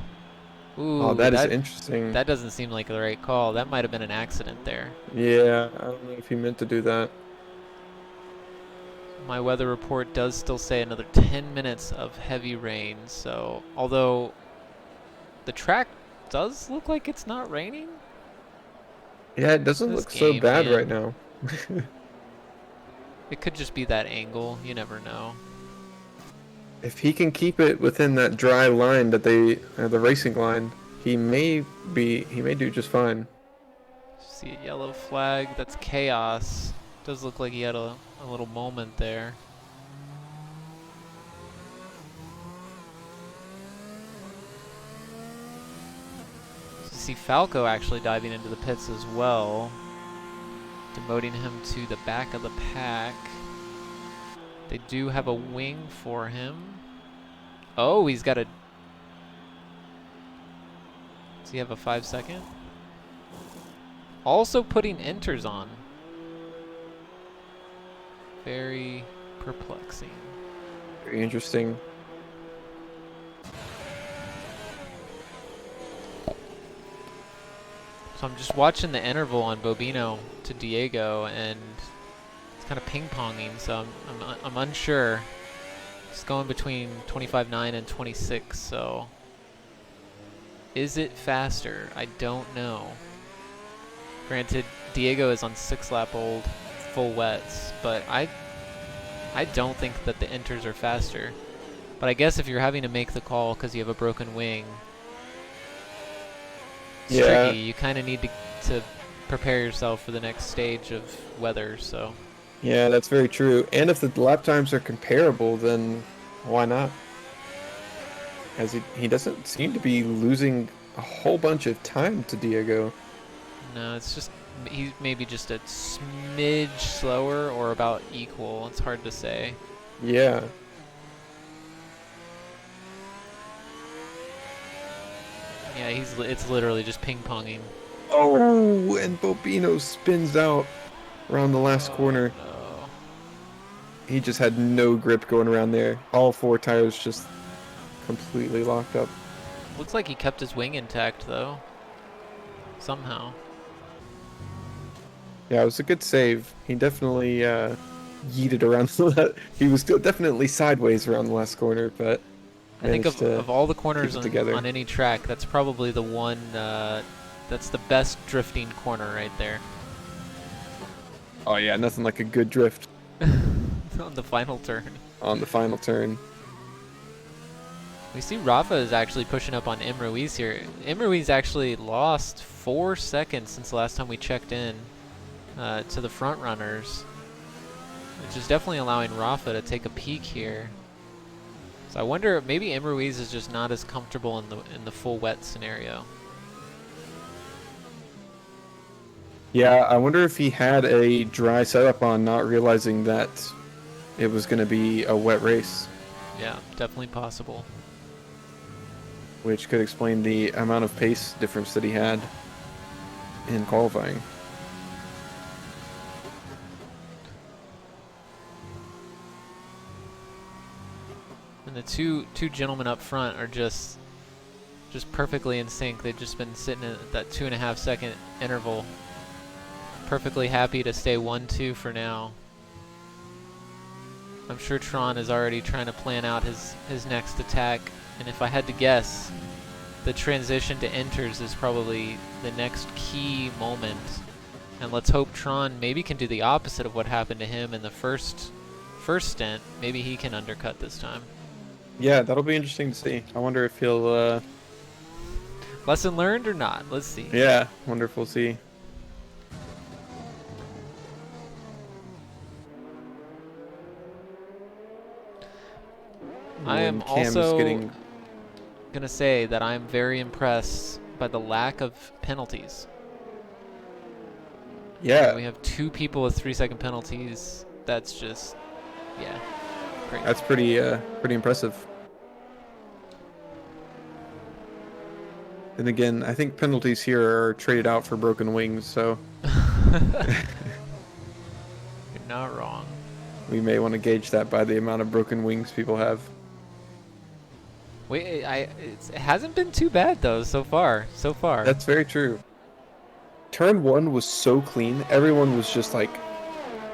Oh, Ooh, that is interesting. that doesn't seem like the right call. That might have been an accident there. Yeah, I don't know if he meant to do that. my weather report does still say another 10 minutes of heavy rain. So, although the track does look like it's not raining. Yeah, it doesn't This look so game, bad right man. now. It could just be that angle. You never know. If he can keep it within that dry line that the racing line, he may do just fine. See a yellow flag. That's chaos. Does look like he had a little moment there. So see Falco actually diving into the pits as well, demoting him to the back of the pack. They do have a wing for him. Oh, he's got a... Does he have a 5-second? Also putting enters on. Very perplexing. Very interesting. So I'm just watching the interval on Bobino to Diego, and it's kind of ping-ponging, so I'm unsure. It's going between 25.9 and 26, so... Is it faster? I don't know. Granted, Diego is on 6-lap-old full wets, but I don't think that the inters are faster. But I guess if you're having to make the call because you have a broken wing, it's tricky. You kind of need to prepare yourself for the next stage of weather, so... Yeah, that's very true. And if the lap times are comparable, then why not? As he doesn't seem to be losing a whole bunch of time to Diego. No, it's just he's maybe just a smidge slower or about equal. It's hard to say. Yeah. Yeah, it's literally just ping-ponging. Oh, and Bobino spins out around the last corner. No. He just had no grip going around there. All 4 tires just completely locked up. Looks like he kept his wing intact though. Somehow. Yeah, it was a good save. He definitely yeeted around he was still definitely sideways around the last corner, but I think managed of all the keep corners it together. on any track, that's probably the one that's the best drifting corner right there. Oh yeah, nothing like a good drift On the final turn. on the final turn. We see Rafa is actually pushing up on Im Ruiz here. Im Ruiz actually lost 4 seconds since the last time we checked in to the front runners, which is definitely allowing Rafa to take a peek here. So I wonder, maybe Im Ruiz is just not as comfortable in the full wet scenario. Yeah, I wonder if he had a dry setup on, not realizing that it was going to be a wet race. Yeah, definitely possible. Which could explain the amount of pace difference that he had in qualifying. And the two gentlemen up front are just perfectly in sync. They've just been sitting at that 2.5 second interval. Perfectly happy to stay 1-2 for now. I'm sure Tron is already trying to plan out his next attack, and if I had to guess, the transition to enters is probably the next key moment. And let's hope Tron maybe can do the opposite of what happened to him in the first stint. Maybe he can undercut this time. Yeah, that'll be interesting to see. I wonder if he'll... Lesson learned or not? Let's see. Yeah, wonder if we'll see. I am Cam's also getting... gonna say that I'm very impressed by the lack of penalties. Yeah, We have 2 people with 3-second penalties. That's just, yeah, great. that's pretty impressive. And again, I think penalties here are traded out for broken wings, so You're not wrong. we may want to gauge that by the amount of broken wings people have. Wait, it hasn't been too bad though so far. So far. That's very true. Turn 1 was so clean. Everyone was just like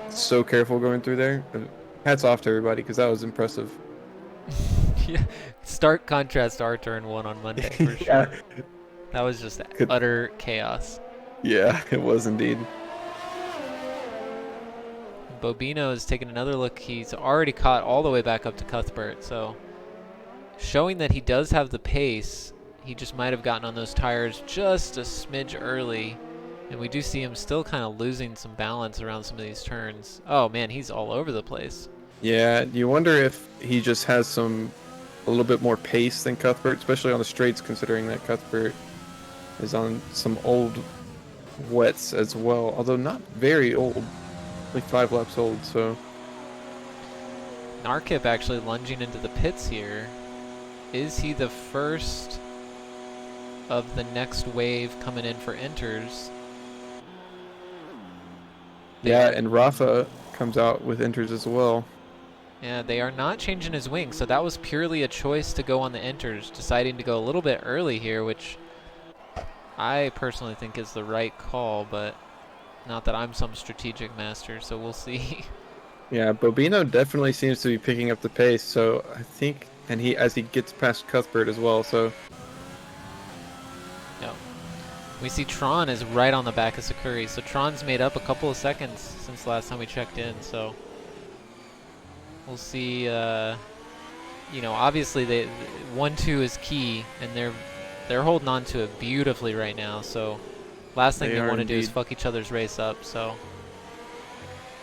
so careful going through there. Hats off to everybody because that was impressive. Yeah. Stark contrast to our turn 1 on Monday for Yeah. sure. That was just Could, utter chaos. yeah, it was indeed. Bobino is taking another look. He's already caught all the way back up to Cuthbert, so showing that he does have the pace. He just might have gotten on those tires just a smidge early, and we do see him still kind of losing some balance around some of these turns. Oh man, he's all over the place. Yeah, you wonder if he just has a little bit more pace than Cuthbert, especially on the straights, considering that Cuthbert is on some old wets as well, although not very old, like 5 laps old. So Narkip actually lunging into the pits here. Is he the first of the next wave coming in for enters? yeah, and Rafa comes out with enters as well. Yeah, they are not changing his wing, so that was purely a choice to go on the enters, deciding to go a little bit early here, which I personally think is the right call, but not that I'm some strategic master, so we'll see. Yeah, Bobino definitely seems to be picking up the pace. So I think, and he as he gets past Cuthbert as well. So Yep. We see Tron is right on the back of Sakuri, so Tron's made up a couple of seconds since last time we checked in, so we'll see. You know, obviously they 1-2 is key, and they're holding on to it beautifully right now. So last thing they they are want to do is indeed. fuck each other's race up. So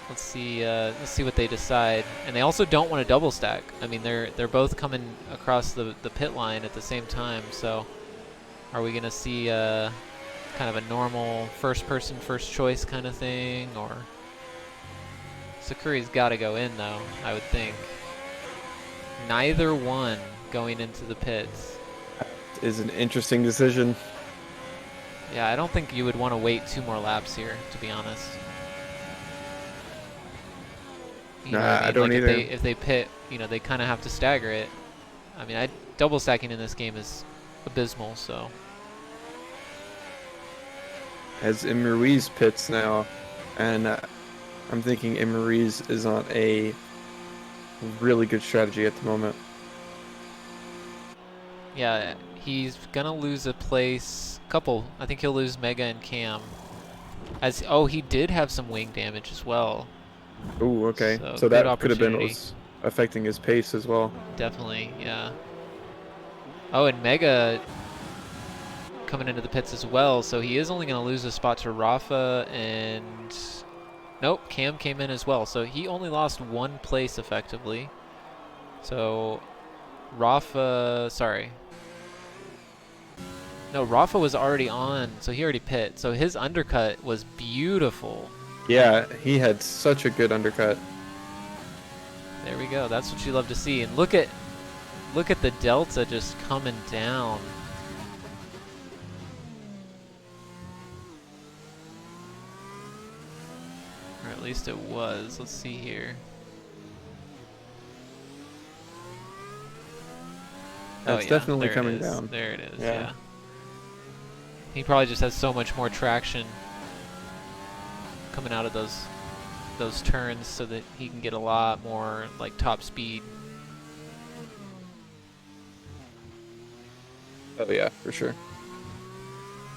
let's see what they decide. And they also don't want to double stack. I mean, they're both coming across the pit line at the same time. So are we gonna see kind of a normal first person first choice kind of thing, or Sakuri's got to go in though, I would think. Neither one going into the pits. Is an interesting decision. Yeah, I don't think you would want to wait 2 more laps here, to be honest. You know what Nah, I I mean? Like don't either. if they pit, you know, they kind of have to stagger it. I mean, double stacking in this game is abysmal, so As Ruiz pits now, and I'm thinking Ruiz is on a really good strategy at the moment. yeah, he's gonna lose a place. Couple, I think he'll lose Mega and Cam. He did have some wing damage as well. Ooh, okay. So So good that could have been what opportunity. was affecting his pace as well. Definitely, yeah. Oh, and Mega coming into the pits as well, so he is only going to lose a spot to Rafa, and nope, Cam came in as well, so he only lost 1 place effectively. So Rafa, sorry. No, Rafa was already on, so he already pit. So his undercut was beautiful. Yeah, he had such a good undercut. There we go. That's what you love to see. And look at the delta just coming down. Or at least it was. Let's see here. That's definitely coming down. There it is, Yeah. yeah. He probably just has so much more traction coming out of those turns so that he can get a lot more like top speed. Oh yeah, for sure.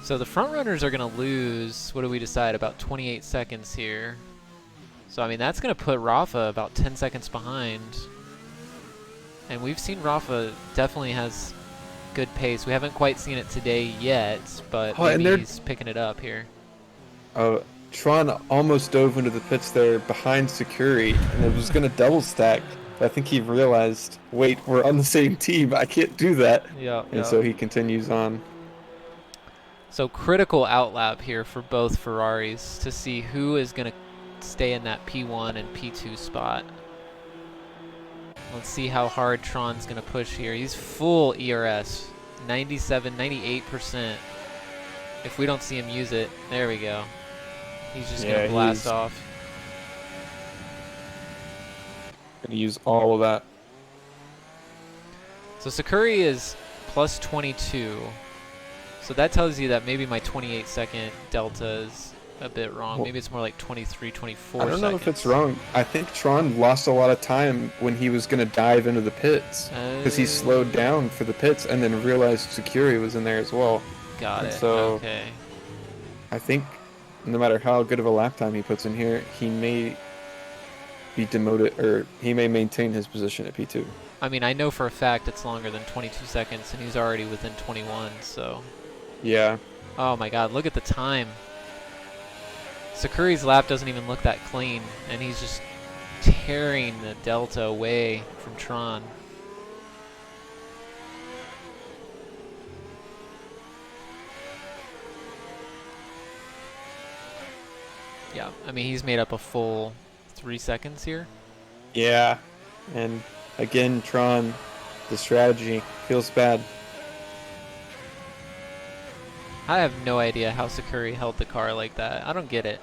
So the front runners are going to lose, what do we decide, about 28 seconds here. So I mean that's going to put Rafa about 10 seconds behind. And we've seen Rafa definitely has good pace. We haven't quite seen it today yet, but maybe he's picking it up here. Tron almost dove into the pits there behind Sakuri, and it was going to double stack. But I think he realized, wait, we're on the same team. I can't do that. Yeah. And so he continues on. So critical outlap here for both Ferraris to see who is going to stay in that P1 and P2 spot. Let's see how hard Tron's going to push here. He's full ERS, 97, 98%. If we don't see him use it, there we go. He's just going to blast off. Going to use all of that. So Sakuri is plus 22. So that tells you that maybe my 28-second delta is a bit wrong. Well, Maybe it's more like 23, I 24 don't know if it's seconds. wrong. I think Tron lost a lot of time when he was going to dive into the pits because he slowed down for the pits and then realized Security was in there as well. Got And it. so Okay. I think no matter how good of a lap time he puts in here, he may be demoted or he may maintain his position at P2. I mean, I know for a fact it's longer than 22 seconds, and he's already within 21, so. Yeah. Oh my god, look at the time. Sakuri's lap doesn't even look that clean, and he's just tearing the delta away from Tron. Yeah, I mean, he's made up a full 3 seconds here. Yeah. And again, Tron, the strategy feels bad. I have no idea how Sakuri held the car like that. I don't get it.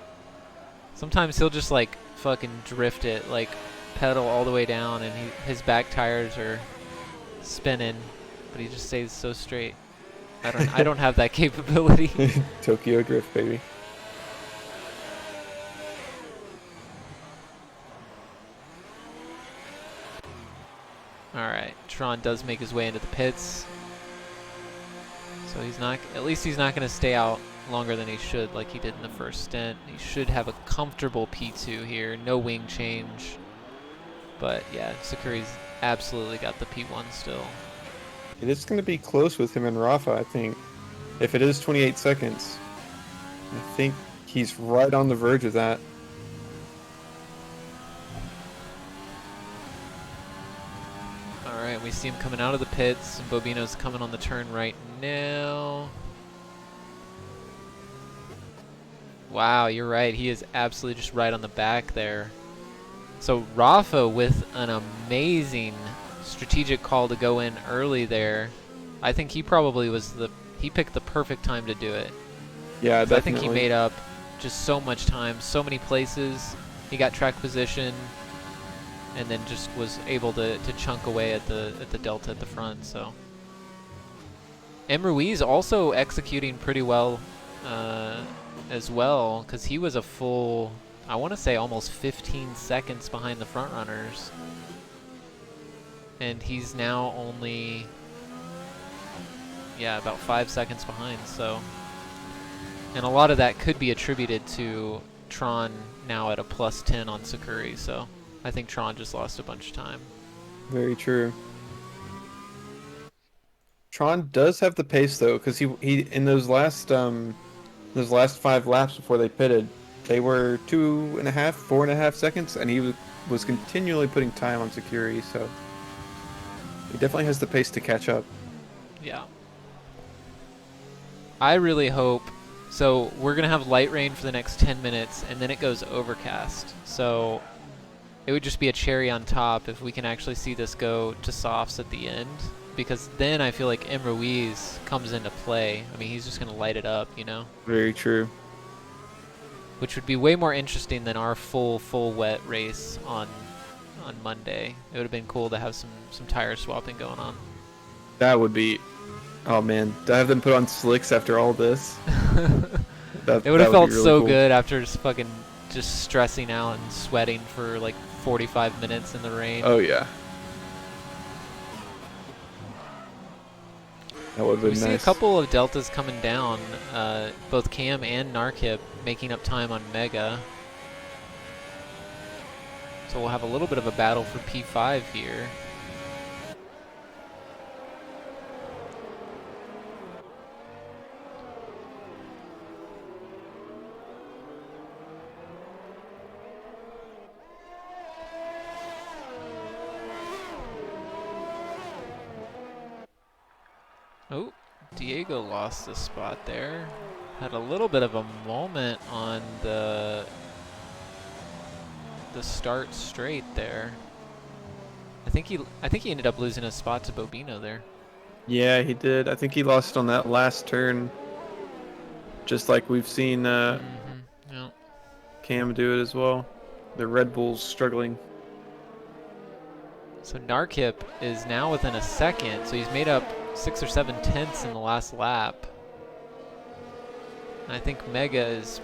Sometimes he'll just like fucking drift it, like pedal all the way down, and his back tires are spinning, but he just stays so straight. I don't have that capability. Tokyo Drift, baby. All right, Tron does make his way into the pits, so he's not. At least he's not going to stay out longer than he should, like he did in the first stint. He should have a comfortable P2 here, no wing change. But yeah, Sakuri's absolutely got the P1 still. It is going to be close with him and Rafa, I think. If it is 28 seconds, I think he's right on the verge of that. All right, we see him coming out of the pits, and Bobino's coming on the turn right now. Wow, you're right. He is absolutely just right on the back there. So Rafa with an amazing strategic call to go in early there. I think he probably was he picked the perfect time to do it. Yeah, definitely. I think he made up just so much time, so many places. He got track position, and then just was able to chunk away at the delta at the front. So, and Ruiz also executing pretty well as well, because he was a full, I want to say almost 15 seconds behind the front runners, and he's now only about 5 seconds behind. So, and a lot of that could be attributed to Tron now at a plus 10 on Sakuri. So I think Tron just lost a bunch of time. Very true. Tron does have the pace though, because he in those last 5 laps before they pitted, they were 2.5, 4.5 seconds, and he was continually putting time on Sakuri. So he definitely has the pace to catch up. Yeah. I really hope. So we're going to have light rain for the next 10 minutes, and then it goes overcast. So it would just be a cherry on top if we can actually see this go to softs at the end, because then I feel like M. Ruiz comes into play. I mean, he's just going to light it up, you know? Very true. Which would be way more interesting than our full wet race on Monday. It would have been cool to have some tire swapping going on. That would be... Oh man, to have them put on slicks after all this. It would have felt really so cool. good after just stressing out and sweating for like 45 minutes in the rain. Oh yeah. That would have been We nice. see a couple of deltas coming down, both Cam and Narkip making up time on Mega. So we'll have a little bit of a battle for P5 here. Oh, Diego lost the spot there. Had a little bit of a moment on the start straight there. I think he ended up losing a spot to Bobino there. Yeah, he did. I think he lost on that last turn. Just like we've seen Yeah. Cam do it as well. The Red Bull's struggling. So Narkip is now within a second, so he's made up 6 or 7 tenths in the last lap. And I think Mega is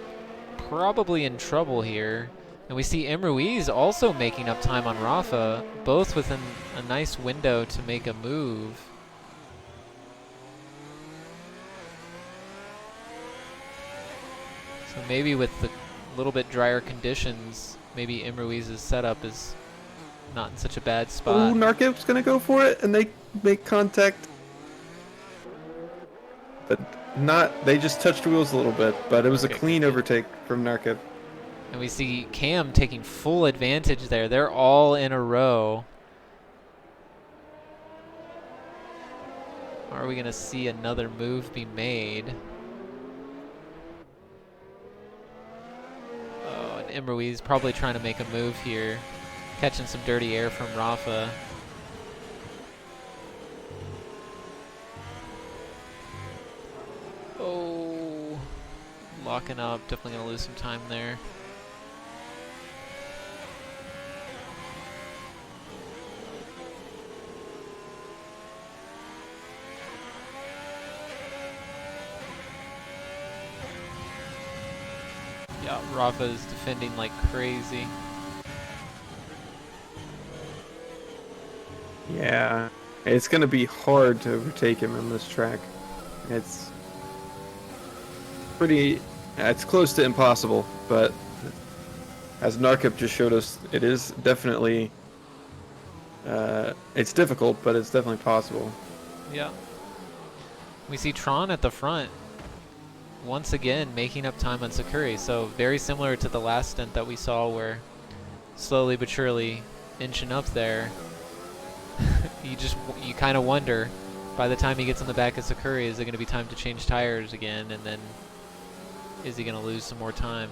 probably in trouble here. And we see M. Ruiz also making up time on Rafa, both within a nice window to make a move. So maybe with the little bit drier conditions, maybe M. Ruiz's setup is not in such a bad Oh, spot. Narkiv's gonna go for it, and they make contact. But not, they just touched wheels a little bit, but it was a Okay, good, clean good. overtake from Narkiv. And we see Cam taking full advantage there. They're all in a row. Are we going to see another move be made? Oh, and M. Ruiz probably trying to make a move here. Catching some dirty air from Rafa. Oh, locking up. Definitely going to lose some time there. Yeah, Rafa is defending like crazy. Yeah, it's gonna be hard to overtake him on this track. It's pretty, it's close to impossible, but as Narkip just showed us, it is definitely, it's difficult, but it's definitely possible. Yeah. We see Tron at the front, once again making up time on Sakuri. So very similar to the last stint that we saw where slowly but surely inching up there. you kind of wonder, by the time he gets on the back of Sakuri, is it going to be time to change tires again, and then is he going to lose some more time?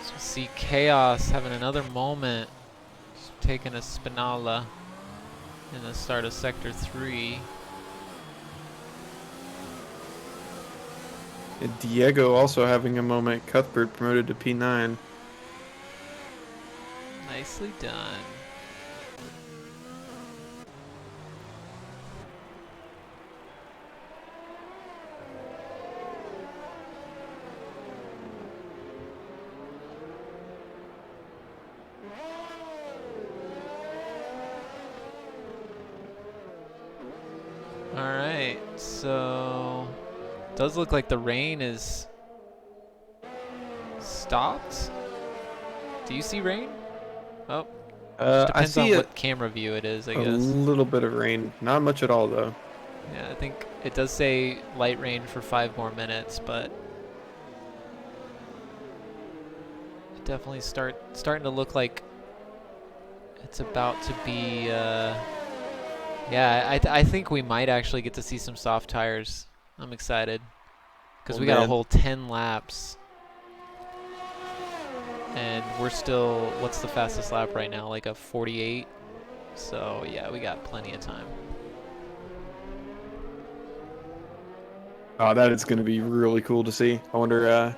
So we see Chaos having another moment, just taking a Spinala in the start of Sector 3. And Diego also having a moment. Cuthbert promoted to P9. Nicely done. Alright, so does look like the rain is stopped. Do you see rain? Oh, just I depends see on what camera view it is, I a guess. little bit of rain. Not much at all, though. Yeah, I think it does say light rain for 5 more minutes, but it definitely starting to look like it's about to be. Yeah, I think we might actually get to see some soft tires. I'm excited because Oh, we got a man. whole 10 laps. And we're still, what's the fastest lap right now? Like a 48? So yeah, we got plenty of time. Oh, that is going to be really cool to see. I wonder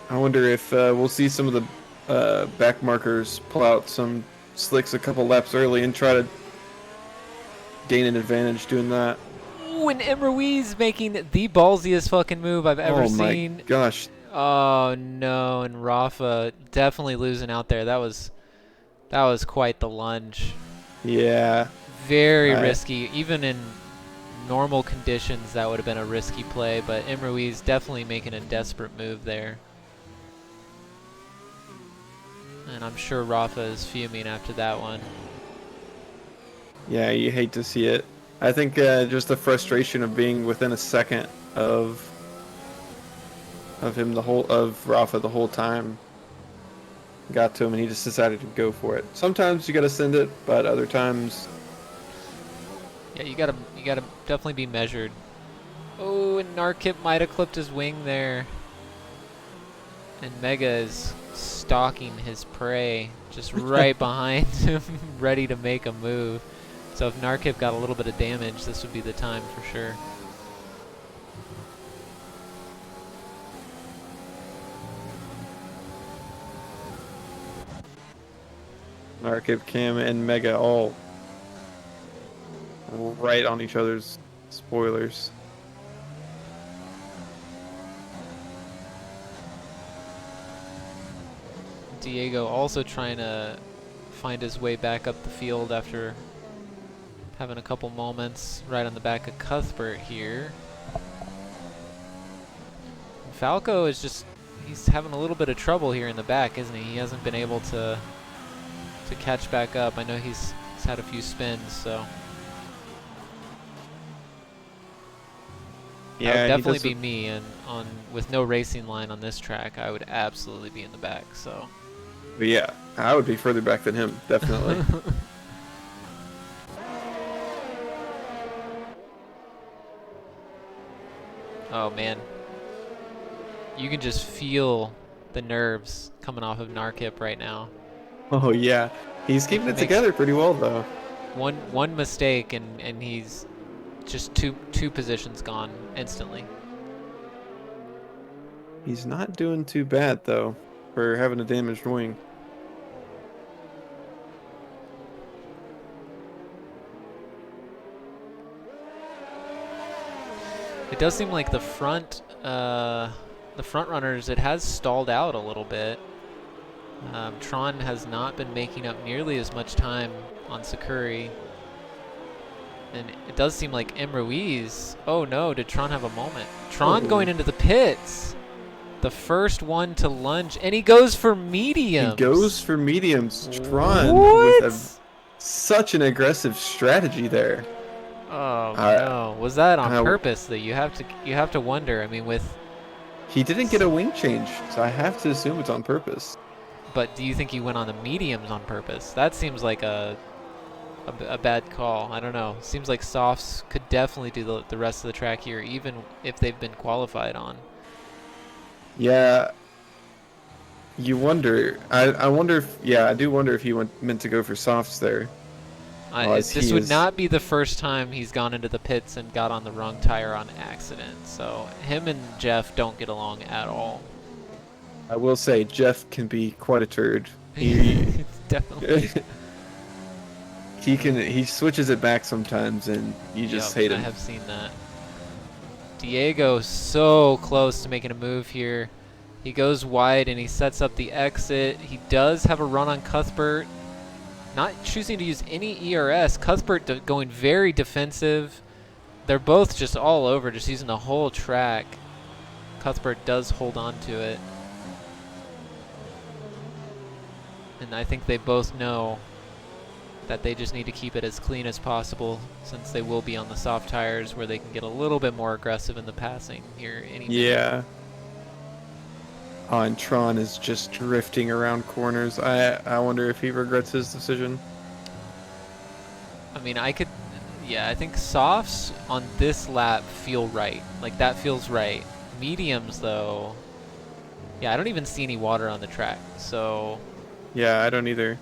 if we'll see some of the back markers pull out some slicks a couple laps early and try to gain an advantage doing that. Ooh, and M. Ruiz making the ballsiest fucking move I've ever Oh my seen. gosh. Oh no, and Rafa definitely losing out there. That was quite the lunge. Yeah. Very risky. Even in normal conditions, that would have been a risky play, but M. Ruiz definitely making a desperate move there. And I'm sure Rafa is fuming after that one. Yeah, you hate to see it. I think just the frustration of being within a second of him of Rafa the whole time got to him, and he just decided to go for it. Sometimes you gotta send it, but other times, Yeah, you gotta definitely be measured. Oh, and Narkip might have clipped his wing there. And Mega is stalking his prey, just right behind him, ready to make a move. So if Narkip got a little bit of damage, this would be the time for sure. Narkip, Cam, and Mega all right on each other's spoilers. Diego also trying to find his way back up the field after having a couple moments right on the back of Cuthbert here. Falco is just, he's having a little bit of trouble here in the back, isn't he? He hasn't been able to catch back up. I know he's had a few spins, so. Yeah, that would definitely be me, and with no racing line on this track, I would absolutely be in the back, so. But yeah, I would be further back than him, definitely. Oh man, you can just feel the nerves coming off of Narkip right now. Oh yeah, he's keeping it together pretty well though. One mistake and he's just two positions gone instantly. He's not doing too bad though for having a damaged wing. It does seem like the front runners, it has stalled out a little bit. Tron has not been making up nearly as much time on Sakuri. And it does seem like M. Ruiz, oh no, did Tron have a moment? Tron going into the pits. The first one to lunge, and he goes for mediums. He goes for mediums. Tron with such an aggressive strategy there. Oh no, was that on purpose? That you have to wonder. I mean, he didn't get a wing change, so I have to assume it's on purpose. But do you think he went on the mediums on purpose? That seems like a bad call. I don't know. Seems like softs could definitely do the rest of the track here, even if they've been qualified on. Yeah. You wonder. I wonder if, yeah, I do wonder if he meant to go for softs there. This would not be the first time he's gone into the pits and got on the wrong tire on accident. So him and Jeff don't get along at all. I will say Jeff can be quite a turd. He definitely. He switches it back sometimes, and you just hate him. I have seen that. Diego so close to making a move here. He goes wide and he sets up the exit. He does have a run on Cuthbert. Not choosing to use any ERS. Cuthbert going very defensive. They're both just all over, just using the whole track. Cuthbert does hold on to it. And I think they both know that they just need to keep it as clean as possible, since they will be on the soft tires where they can get a little bit more aggressive in the passing here any minute. Yeah. Oh, and Tron is just drifting around corners. I wonder if he regrets his decision. I mean, I think softs on this lap feel right. Like, that feels right. Mediums, though, yeah, I don't even see any water on the track, so. Yeah, I don't either.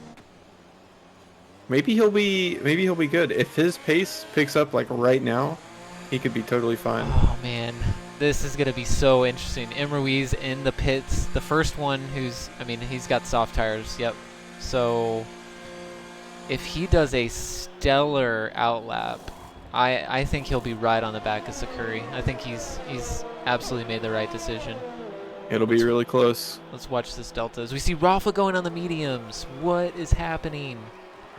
Maybe he'll be good. If his pace picks up like right now, he could be totally fine. Oh man, this is gonna be so interesting. M. Ruiz in the pits, the first one he's got soft tires. Yep. So if he does a stellar outlap, I think he'll be right on the back of Sakuri. I think he's absolutely made the right decision. It'll be really close. Let's watch this delta as we see Rafa going on the mediums. What is happening?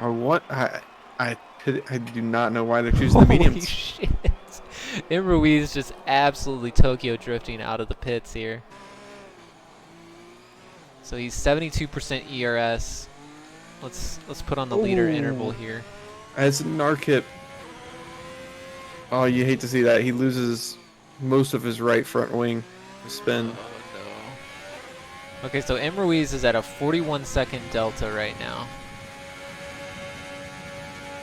Or what? I do not know why they're choosing the mediums. Holy shit. M. Ruiz just absolutely Tokyo drifting out of the pits here. So he's 72% ERS. Let's put on the leader interval here. As Narkip. Oh, you hate to see that. He loses most of his right front wing to spin. Oh no. Okay, so M. Ruiz is at a 41-second delta right now.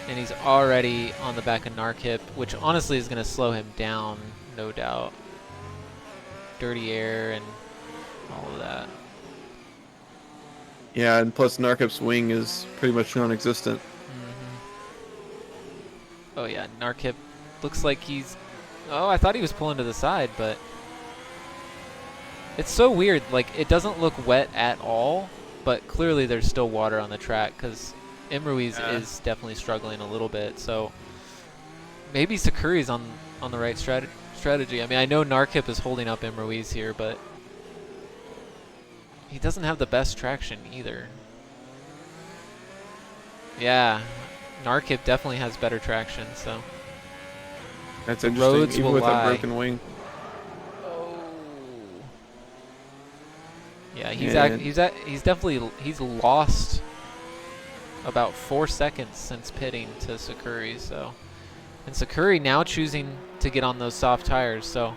And he's already on the back of Narkip, which honestly is going to slow him down, no doubt. Dirty air and all of that. Yeah, and plus Narkip's wing is pretty much non-existent. Oh yeah, Narkip looks like he's... Oh, I thought he was pulling to the side, but... It's so weird, like, it doesn't look wet at all, but clearly there's still water on the track, because Imruiz is definitely struggling a little bit. So maybe Sakuri's on the right strategy. I mean, I know Narkip is holding up Imruiz here, but he doesn't have the best traction either. Yeah, Narkip definitely has better traction, so That's the interesting. roads Even will with lie. a broken wing. Oh. Yeah, And he's definitely lost about 4 seconds since pitting to Sakuri, so. And Sakuri now choosing to get on those soft tires, so.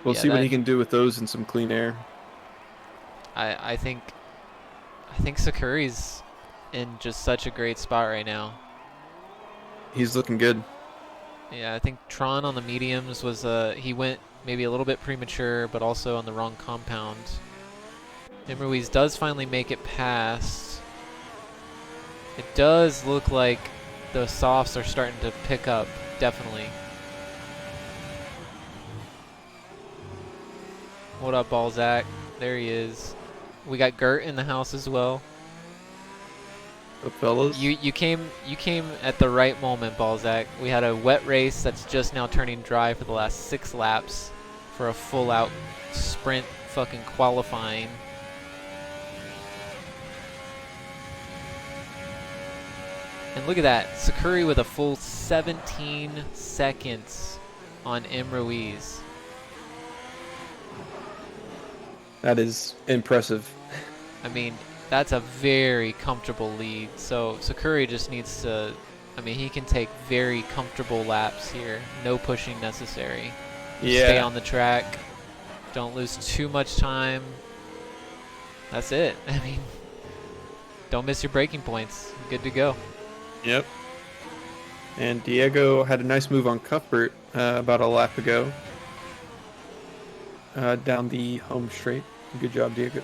we'll Yeah, see what he can do with those in some clean air. I think Sakuri's in just such a great spot right now. He's looking good. Yeah, I think Tron on the mediums was he went maybe a little bit premature, but also on the wrong compound. Imruiz does finally make it past. It does look like the softs are starting to pick up, definitely. What up, Balzac? There he is. We got Gert in the house as well. Up, fellas. You came at the right moment, Balzac. We had a wet race that's just now turning dry for the last 6 laps for a full out sprint fucking qualifying. And look at that, Sakuri with a full 17 seconds on Imruiz. That is impressive. I mean, that's a very comfortable lead. So Sakuri just needs to, I mean, he can take very comfortable laps here. No pushing necessary. Yeah. Stay on the track. Don't lose too much time. That's it. I mean, don't miss your braking points. Good to go. Yep. And Diego had a nice move on Cuthbert about a lap ago. Down the home straight. Good job, Diego.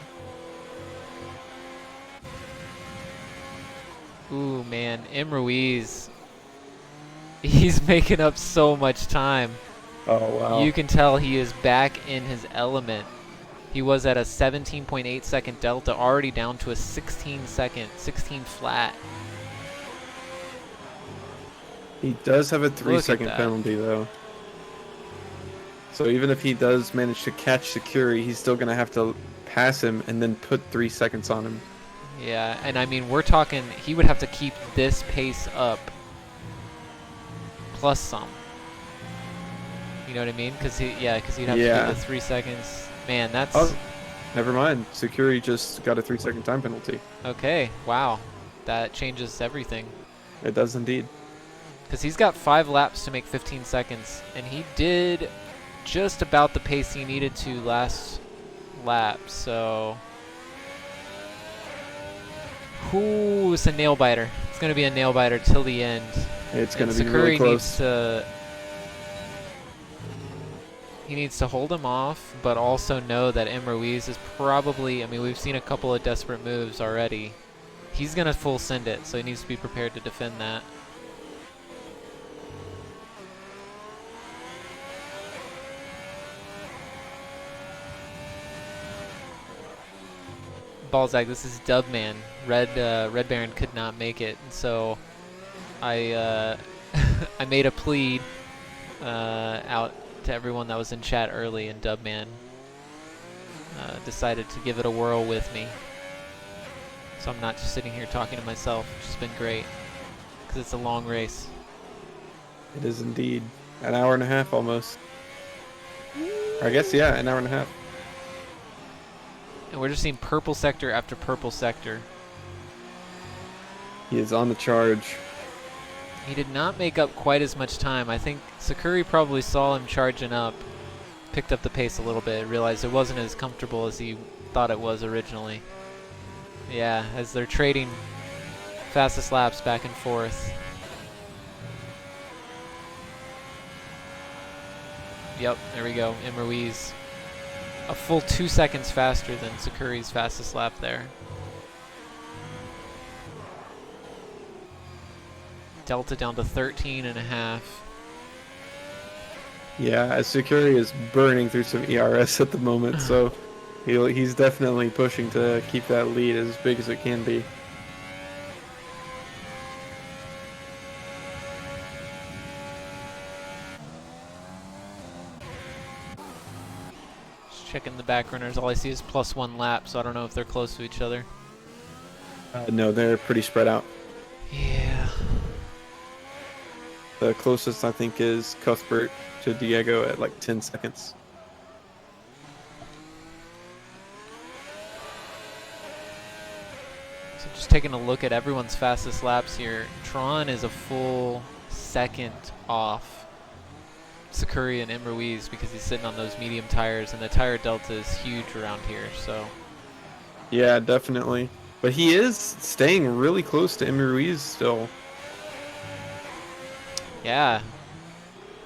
Ooh, man. Imruiz. He's making up so much time. Oh, wow. You can tell he is back in his element. He was at a 17.8 second delta, already down to a 16 flat. He does have a 3-second that. penalty, though. So even if he does manage to catch Sakuri, he's still going to have to pass him and then put 3 seconds on him. Yeah, and I mean, we're talking, he would have to keep this pace up plus some. You know what I mean? Because he'd have to do the 3 seconds. Man, that's... Oh, never mind. Sakuri just got a 3-second time penalty. Okay, wow. That changes everything. It does indeed. Because he's got 5 laps to make 15 seconds, and he did just about the pace he needed to last lap, so... Ooh, it's a nail biter. It's going to be a nail biter till the end. It's going to be Sakuri really close. He needs to hold him off, but also know that Imruiz is probably, I mean, we've seen a couple of desperate moves already. He's going to full send it, so he needs to be prepared to defend that. Balzac, this is Dubman. Red Baron could not make it, so I I made a plea out to everyone that was in chat early, and Dubman decided to give it a whirl with me. So I'm not just sitting here talking to myself, which has been great, because it's a long race. It is indeed. An hour and a half almost. Or I guess, yeah, an hour and a half. And we're just seeing purple sector after purple sector. He is on the charge. He did not make up quite as much time. I think Sakuri probably saw him charging up, picked up the pace a little bit, realized it wasn't as comfortable as he thought it was originally. Yeah, as they're trading fastest laps back and forth. Yep, there we go. Imruiz. A full 2 seconds faster than Sakuri's fastest lap there. Delta down to 13 and a half. Yeah, as Sakuri is burning through some ERS at the moment, so he's definitely pushing to keep that lead as big as it can be. Checking the back runners. All I see is +1 lap, so I don't know if they're close to each other. No, they're pretty spread out. Yeah. The closest I think is Cuthbert to Diego at like 10 seconds. So just taking a look at everyone's fastest laps here. Tron is a full second off Sakuri and M. Ruiz because he's sitting on those medium tires, and the tire delta is huge around here. So Yeah, definitely. But he is staying really close to Emi Ruiz still. yeah,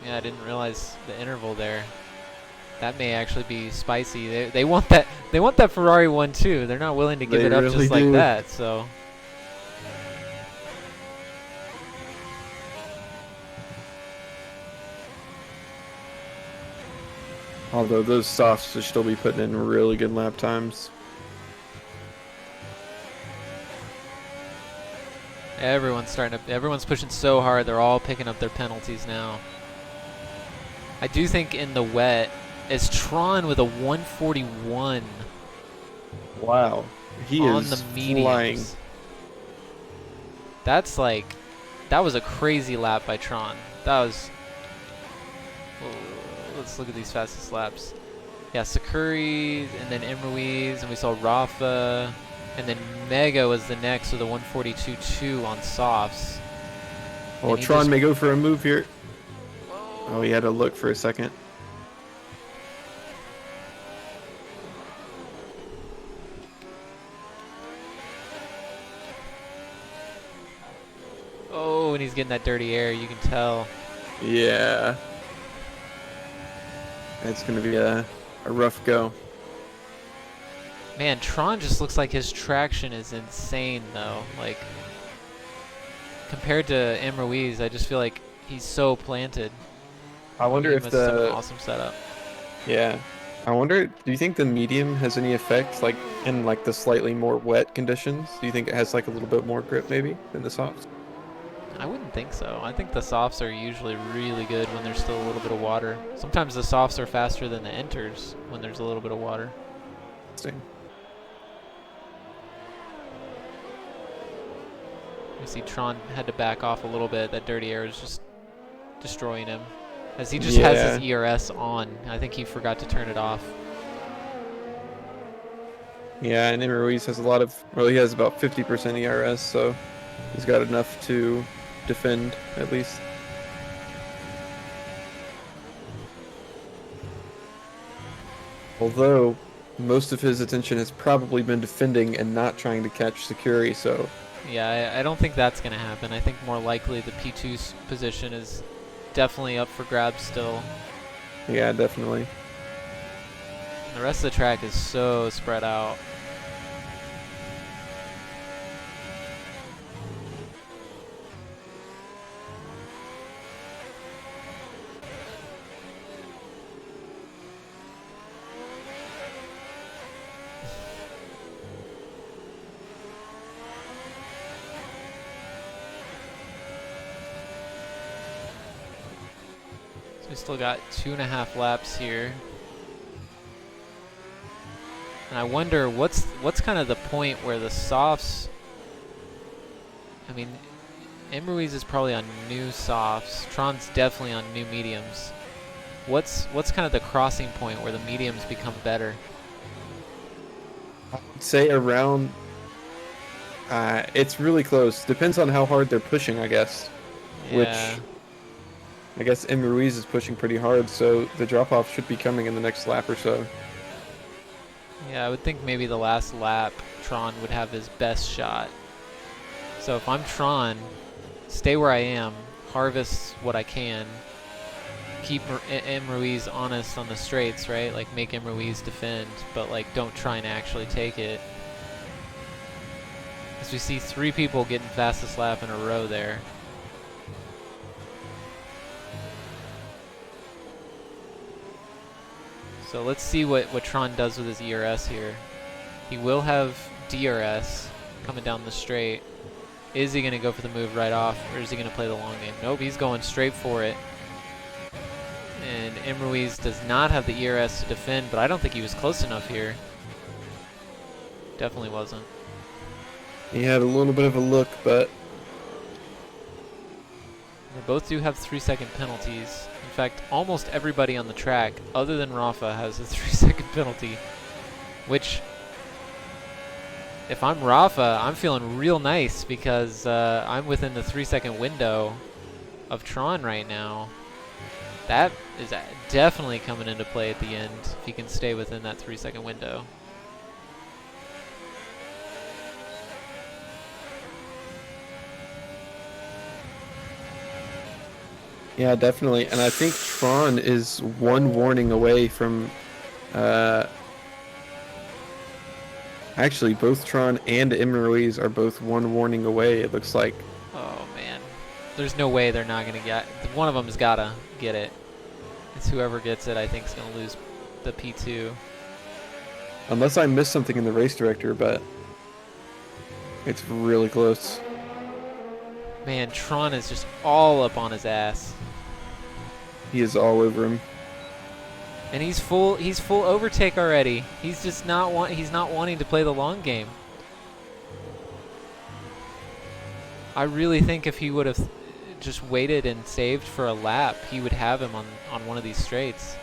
I didn't realize the interval there. That may actually be spicy. They want that. They want that Ferrari one too. They're not willing to give it up really just like do. that. So. Although those softs should still be putting in really good lap times. Everyone's pushing so hard. They're all picking up their penalties now. I do think in the wet, it's Tron with a 141 Wow. He on is the mediums. flying. That's like, that was a crazy lap by Tron. That was. Let's look at these fastest laps. Yeah, Sakuri, and then M. Ruiz, and we saw Rafa, and then Mega was the next with a 142.2 on softs. Well, Tron may go for a move here. Oh, he had to look for a second. Oh, and he's getting that dirty air, you can tell. Yeah. It's going to be a rough go. Man, Tron just looks like his traction is insane, though. Like, compared to M. Ruiz, I just feel like he's so planted. I wonder if An the... awesome setup. Yeah. I wonder, do you think the medium has any effect, like, in, like, the slightly more wet conditions? Do you think it has, like, a little bit more grip, maybe, than the softs? I wouldn't think so. I think the softs are usually really good when there's still a little bit of water. Sometimes the softs are faster than the enters when there's a little bit of water. Interesting. You see Tron had to back off a little bit. That dirty air is just destroying him. As he just has his ERS on. I think he forgot to turn it off. Yeah, and Emi Ruiz has a lot of... Well, he has about 50% ERS, so he's got enough to defend, at least. Although, most of his attention has probably been defending and not trying to catch Sakuri, so... Yeah, I don't think that's going to happen. I think more likely the P2's position is definitely up for grabs still. Yeah, definitely. And the rest of the track is so spread out. We still got 2.5 laps here. And I wonder what's kind of the point where the softs, I mean, M. Ruiz is probably on new softs. Tron's definitely on new mediums. What's kind of the crossing point where the mediums become better? I would say around... it's really close. Depends on how hard they're pushing, I guess. Yeah. Which... I guess Emi Ruiz is pushing pretty hard, so the drop-off should be coming in the next lap or so. Yeah, I would think maybe the last lap Tron would have his best shot. So if I'm Tron, stay where I am, harvest what I can, keep M. Ruiz honest on the straights, right? Like make M. Ruiz defend, but like don't try and actually take it. As we see 3 people getting fastest lap in a row there. So let's see what Tron does with his ERS here. He will have DRS coming down the straight. Is he going to go for the move right off, or is he going to play the long game? Nope, he's going straight for it. And Ruiz does not have the ERS to defend, but I don't think he was close enough here. Definitely wasn't. He had a little bit of a look, but They both do have 3-second penalties. In fact, almost everybody on the track, other than Rafa, has a 3-second penalty. Which, if I'm Rafa, I'm feeling real nice because I'm within the 3-second window of Tron right now. That is definitely coming into play at the end if he can stay within that 3-second window. yeah, definitely. And I think Tron is one warning away from. Actually, both Tron and Ruiz are both one warning away. It looks like. Oh man, there's no way they're not gonna get. One of them's gotta get it. It's whoever gets it, I think, is gonna lose the P2. Unless I missed something in the race director, but it's really close. Man, Tron is just all up on his ass. He is all over him. And he's full overtake already. He's just not wanting to play the long game. I really think if he would have just waited and saved for a lap, he would have him on one of these straights.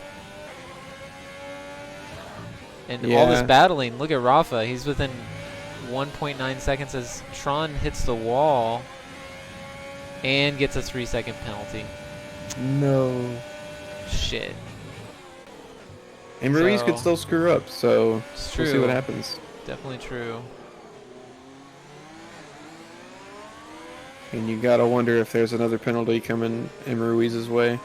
And all this battling, look at Rafa. He's within 1.9 seconds as Tron hits the wall and gets a 3-second penalty. No. Shit. And Ruiz could still screw up, so It's we'll see true. what happens. Definitely true. And you gotta wonder if there's another penalty coming in Ruiz's way.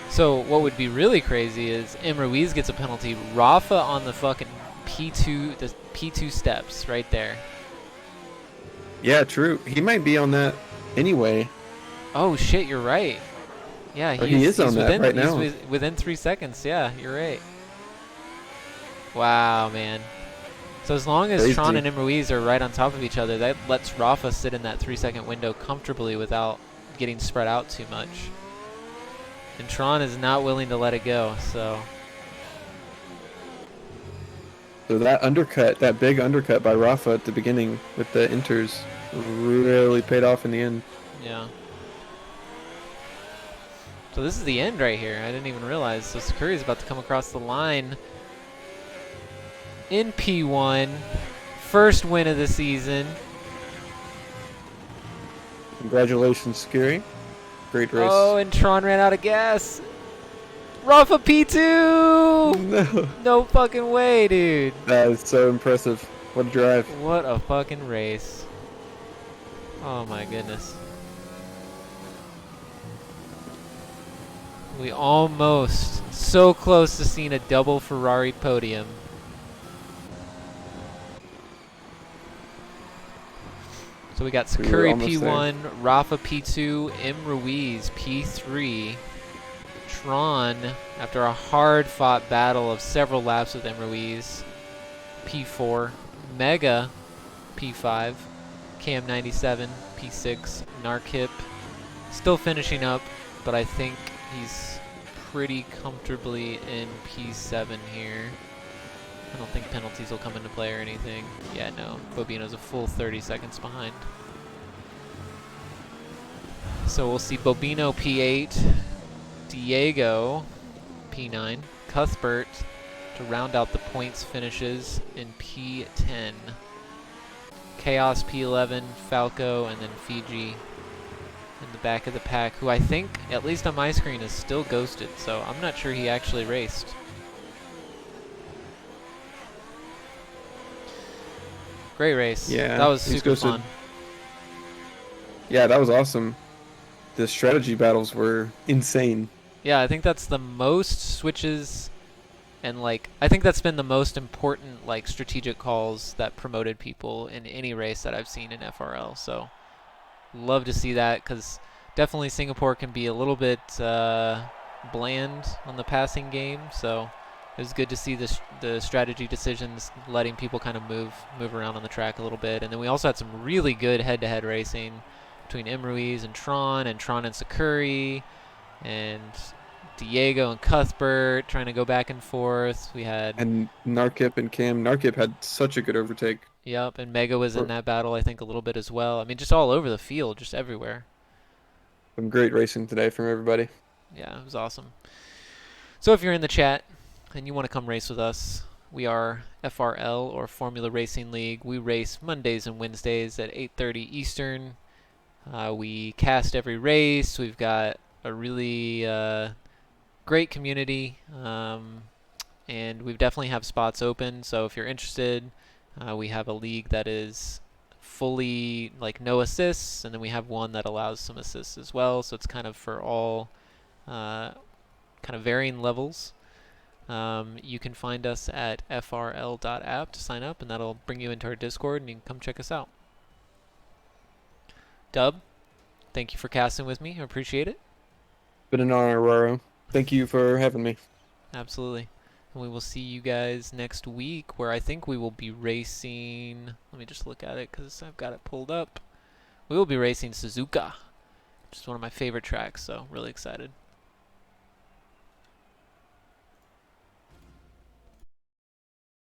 So what would be really crazy is Ruiz gets a penalty. Rafa on the fucking P2, the P2 steps right there. Yeah, true. He might be on that anyway. Oh shit, you're right. Yeah, he is on that right now. He's within 3 seconds. Yeah, you're right. Wow, man. So as long as Crazy. Tron and Ruiz are right on top of each other, that lets Rafa sit in that 3-second window comfortably without getting spread out too much. And Tron is not willing to let it go, so. So that undercut, that big undercut by Rafa at the beginning with the inters really paid off in the end. Yeah. So this is the end right here. I didn't even realize. So Sakuri is about to come across the line in P1. First win of the season. Congratulations, Skiri. Great race. Oh, and Tron ran out of gas. Rafa P2! No. No fucking way, dude. That is so impressive. What a drive. What a fucking race. Oh my goodness. We almost so close to seeing a double Ferrari podium. So we got Sakuri P1, Rafa P2, Ruiz P3, Tron, after a hard-fought battle of several laps with Ruiz, P4, Mega P5, Cam97 P6, Narkip, still finishing up, but I think he's pretty comfortably in P7 here. I don't think penalties will come into play or anything. Yeah, no. Bobino's a full 30 seconds behind. So we'll see Bobino P8, Diego P9, Cuthbert to round out the points finishes in P10. Chaos P11, Falco, and then Fiji in the back of the pack, who I think, at least on my screen, is still ghosted, so I'm not sure he actually raced. Great race. Yeah, that was super ghosted. fun. Yeah, that was awesome. The strategy battles were insane. Yeah, I think that's the most switches, and like I think that's been the most important like strategic calls that promoted people in any race that I've seen in FRL. So love to see that, because definitely Singapore can be a little bit bland on the passing game. So it was good to see the strategy decisions letting people kind of move around on the track a little bit. And then we also had some really good head-to-head racing between Ruiz and Tron and Sakuri, and Diego and Cuthbert trying to go back and forth. We had, And Narkip and Cam. Narkip had such a good overtake. yep, and Mega was in For that battle, I think, a little bit as well. I mean, just all over the field, just everywhere. some great racing today from everybody. Yeah, it was awesome. So if you're in the chat and you want to come race with us, we are FRL, or Formula Racing League. We race Mondays and Wednesdays at 8:30 Eastern. We cast every race. We've got a really great community, and we definitely have spots open. So if you're interested, we have a league that is fully like no assists, and then we have one that allows some assists as well. So it's kind of for all kind of varying levels. You can find us at frl.app to sign up, and that'll bring you into our Discord, and you can come check us out. Dub, thank you for casting with me. I appreciate it. Been an honor, Raro. Thank you for having me. Absolutely. And we will see you guys next week, where I think we will be racing. Let me just look at it because I've got it pulled up. We will be racing Suzuka, which is one of my favorite tracks, so really excited.